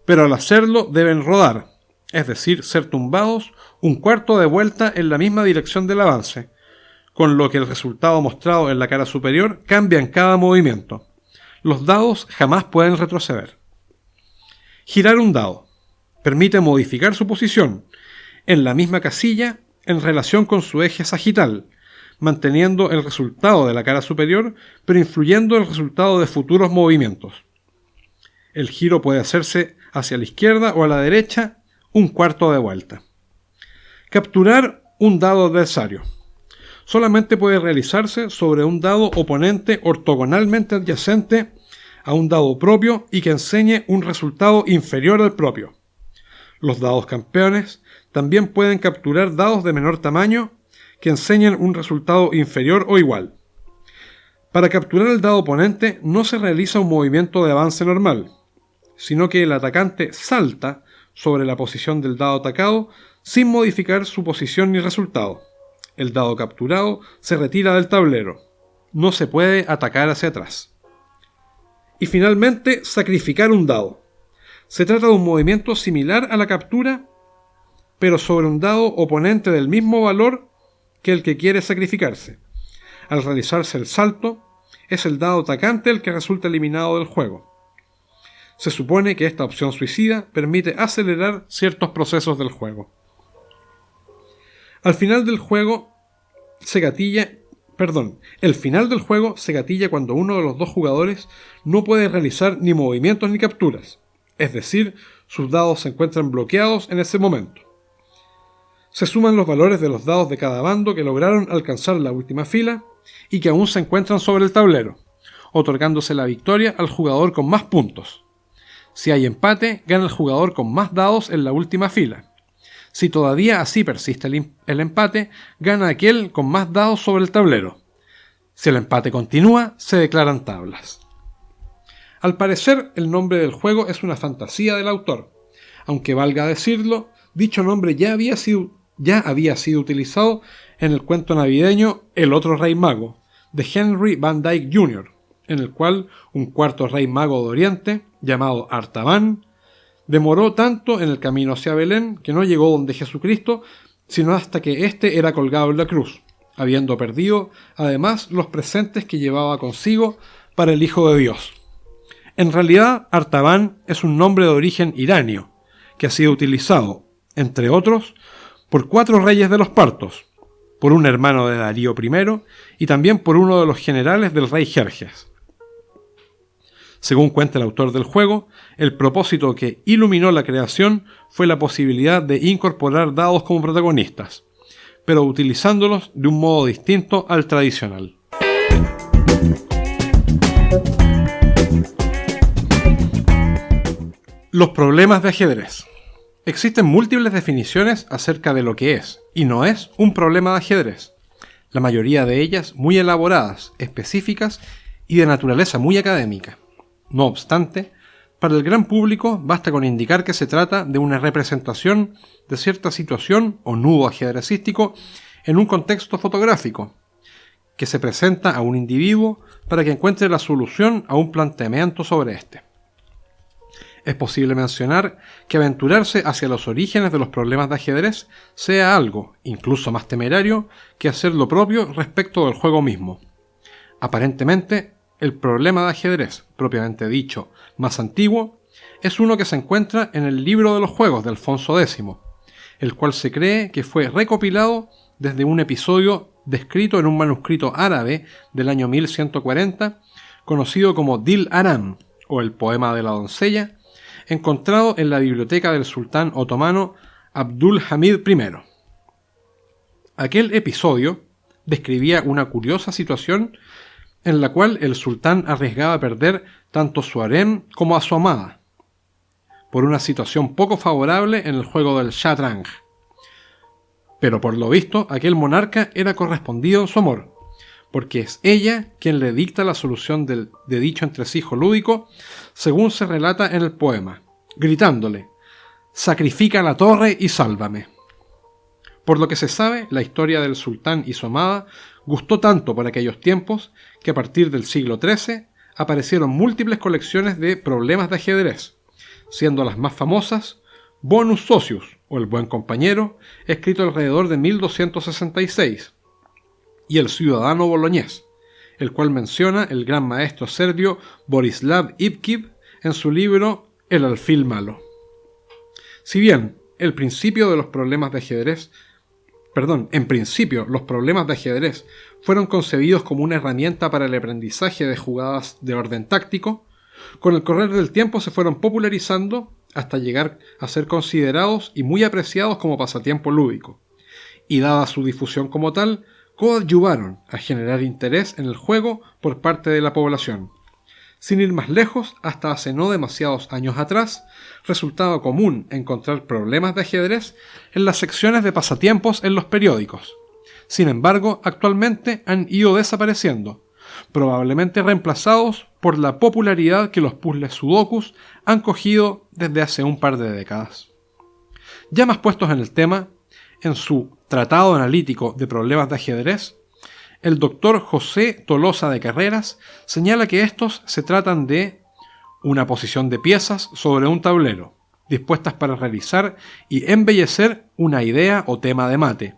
pero al hacerlo deben rodar, es decir, ser tumbados un cuarto de vuelta en la misma dirección del avance, con lo que el resultado mostrado en la cara superior cambia en cada movimiento. Los dados jamás pueden retroceder. Girar un dado permite modificar su posición en la misma casilla en relación con su eje sagital, manteniendo el resultado de la cara superior, pero influyendo el resultado de futuros movimientos. El giro puede hacerse hacia la izquierda o a la derecha un cuarto de vuelta. Capturar un dado adversario. Solamente puede realizarse sobre un dado oponente ortogonalmente adyacente a un dado propio y que enseñe un resultado inferior al propio. Los dados campeones también pueden capturar dados de menor tamaño que enseñen un resultado inferior o igual. Para capturar el dado oponente no se realiza un movimiento de avance normal, sino que el atacante salta sobre la posición del dado atacado sin modificar su posición ni resultado. El dado capturado se retira del tablero. No se puede atacar hacia atrás. Y finalmente, sacrificar un dado. Se trata de un movimiento similar a la captura, pero sobre un dado oponente del mismo valor que el que quiere sacrificarse. Al realizarse el salto, es el dado atacante el que resulta eliminado del juego. Se supone que esta opción suicida permite acelerar ciertos procesos del juego. El final del juego se gatilla cuando uno de los dos jugadores no puede realizar ni movimientos ni capturas, es decir, sus dados se encuentran bloqueados en ese momento. Se suman los valores de los dados de cada bando que lograron alcanzar la última fila y que aún se encuentran sobre el tablero, otorgándose la victoria al jugador con más puntos. Si hay empate, gana el jugador con más dados en la última fila. Si todavía así persiste el empate, gana aquel con más dados sobre el tablero. Si el empate continúa, se declaran tablas. Al parecer, el nombre del juego es una fantasía del autor. Aunque valga decirlo, dicho nombre ya había sido utilizado en el cuento navideño El otro rey mago, de Henry Van Dyke Jr., en el cual un cuarto rey mago de Oriente, llamado Artaban, demoró tanto en el camino hacia Belén que no llegó donde Jesucristo, sino hasta que éste era colgado en la cruz, habiendo perdido además los presentes que llevaba consigo para el Hijo de Dios. En realidad, Artaban es un nombre de origen iranio, que ha sido utilizado, entre otros, por 4 reyes de los partos, por un hermano de Darío I y también por uno de los generales del rey Jerjes. Según cuenta el autor del juego, el propósito que iluminó la creación fue la posibilidad de incorporar dados como protagonistas, pero utilizándolos de un modo distinto al tradicional. Los problemas de ajedrez. Existen múltiples definiciones acerca de lo que es y no es un problema de ajedrez, la mayoría de ellas muy elaboradas, específicas y de naturaleza muy académica. No obstante, para el gran público basta con indicar que se trata de una representación de cierta situación o nudo ajedrecístico en un contexto fotográfico, que se presenta a un individuo para que encuentre la solución a un planteamiento sobre este. Es posible mencionar que aventurarse hacia los orígenes de los problemas de ajedrez sea algo, incluso más temerario, que hacer lo propio respecto del juego mismo. Aparentemente, el problema de ajedrez, propiamente dicho, más antiguo, es uno que se encuentra en el Libro de los Juegos de Alfonso X, el cual se cree que fue recopilado desde un episodio descrito en un manuscrito árabe del año 1140, conocido como Dil Aram, o el poema de la doncella, encontrado en la biblioteca del sultán otomano Abdul Hamid I. Aquel episodio describía una curiosa situación en la cual el sultán arriesgaba perder tanto su harem como a su amada, por una situación poco favorable en el juego del Shatrang. Pero por lo visto, aquel monarca era correspondido en su amor, porque es ella quien le dicta la solución de dicho entresijo lúdico, según se relata en el poema, gritándole: «Sacrifica la torre y sálvame». Por lo que se sabe, la historia del sultán y su amada gustó tanto por aquellos tiempos que a partir del siglo XIII aparecieron múltiples colecciones de problemas de ajedrez, siendo las más famosas Bonus Socius, o el buen compañero, escrito alrededor de 1266, y el ciudadano boloñés, el cual menciona el gran maestro serbio Borislav Ivkiv en su libro El alfil malo. Si bien en principio los problemas de ajedrez fueron concebidos como una herramienta para el aprendizaje de jugadas de orden táctico, con el correr del tiempo se fueron popularizando hasta llegar a ser considerados y muy apreciados como pasatiempo lúdico, y dada su difusión como tal, coadyuvaron a generar interés en el juego por parte de la población. Sin ir más lejos, hasta hace no demasiados años atrás, resultaba común encontrar problemas de ajedrez en las secciones de pasatiempos en los periódicos. Sin embargo, actualmente han ido desapareciendo, probablemente reemplazados por la popularidad que los puzzles sudokus han cogido desde hace un par de décadas. Ya más puestos en el tema, en su Tratado Analítico de Problemas de Ajedrez, el doctor José Tolosa de Carreras señala que estos se tratan de una posición de piezas sobre un tablero, dispuestas para realizar y embellecer una idea o tema de mate,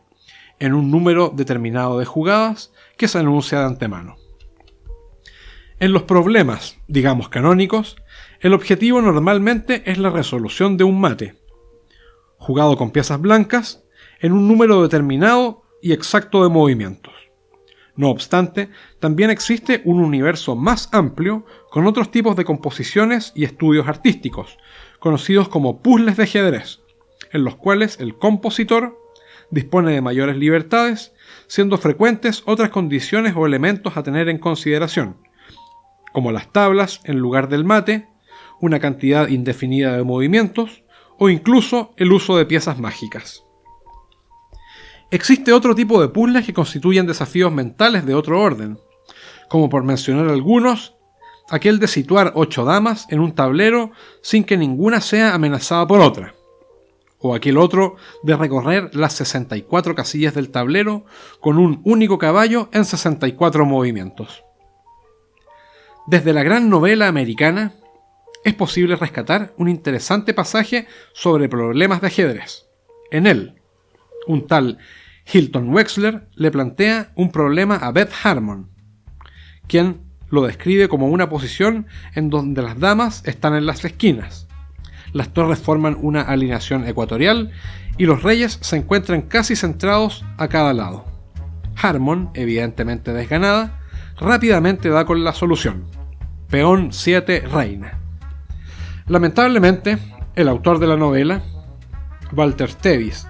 en un número determinado de jugadas que se anuncia de antemano. En los problemas, digamos canónicos, el objetivo normalmente es la resolución de un mate, jugado con piezas blancas, en un número determinado y exacto de movimientos. No obstante, también existe un universo más amplio con otros tipos de composiciones y estudios artísticos, conocidos como puzzles de ajedrez, en los cuales el compositor dispone de mayores libertades, siendo frecuentes otras condiciones o elementos a tener en consideración, como las tablas en lugar del mate, una cantidad indefinida de movimientos o incluso el uso de piezas mágicas. Existe otro tipo de puzzles que constituyen desafíos mentales de otro orden, como por mencionar algunos, aquel de situar 8 damas en un tablero sin que ninguna sea amenazada por otra, o aquel otro de recorrer las 64 casillas del tablero con un único caballo en 64 movimientos. Desde la gran novela americana, es posible rescatar un interesante pasaje sobre problemas de ajedrez. En él, un tal Hilton Wexler le plantea un problema a Beth Harmon, quien lo describe como una posición en donde las damas están en las esquinas, las torres forman una alineación ecuatorial y los reyes se encuentran casi centrados a cada lado. Harmon, evidentemente desganada, rápidamente da con la solución: peón 7 reina. Lamentablemente, el autor de la novela, Walter Tevis,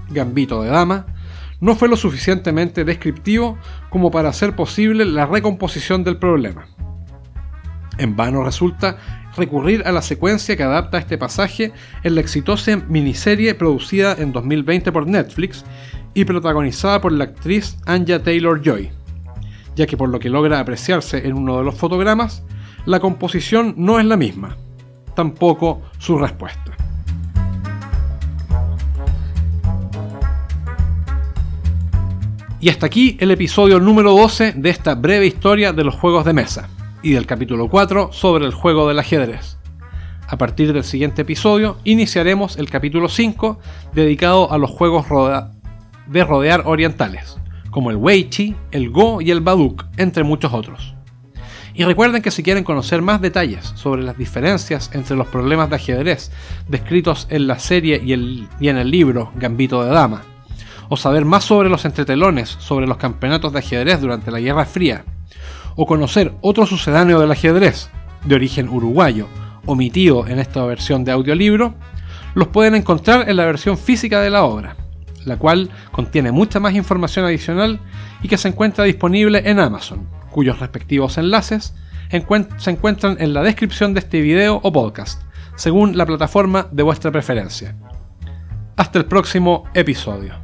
Gambito de Dama, no fue lo suficientemente descriptivo como para hacer posible la recomposición del problema. En vano resulta recurrir a la secuencia que adapta este pasaje en la exitosa miniserie producida en 2020 por Netflix y protagonizada por la actriz Anya Taylor-Joy, ya que por lo que logra apreciarse en uno de los fotogramas, la composición no es la misma, tampoco su respuesta. Y hasta aquí el episodio número 12 de esta breve historia de los juegos de mesa, y del capítulo 4 sobre el juego del ajedrez. A partir del siguiente episodio iniciaremos el capítulo 5 dedicado a los juegos de rodear orientales, como el Weiqi, el Go y el Baduk, entre muchos otros. Y recuerden que si quieren conocer más detalles sobre las diferencias entre los problemas de ajedrez descritos en la serie y en el libro Gambito de Dama, o saber más sobre los entretelones sobre los campeonatos de ajedrez durante la Guerra Fría, o conocer otro sucedáneo del ajedrez, de origen uruguayo, omitido en esta versión de audiolibro, los pueden encontrar en la versión física de la obra, la cual contiene mucha más información adicional y que se encuentra disponible en Amazon, cuyos respectivos enlaces se encuentran en la descripción de este video o podcast, según la plataforma de vuestra preferencia. Hasta el próximo episodio.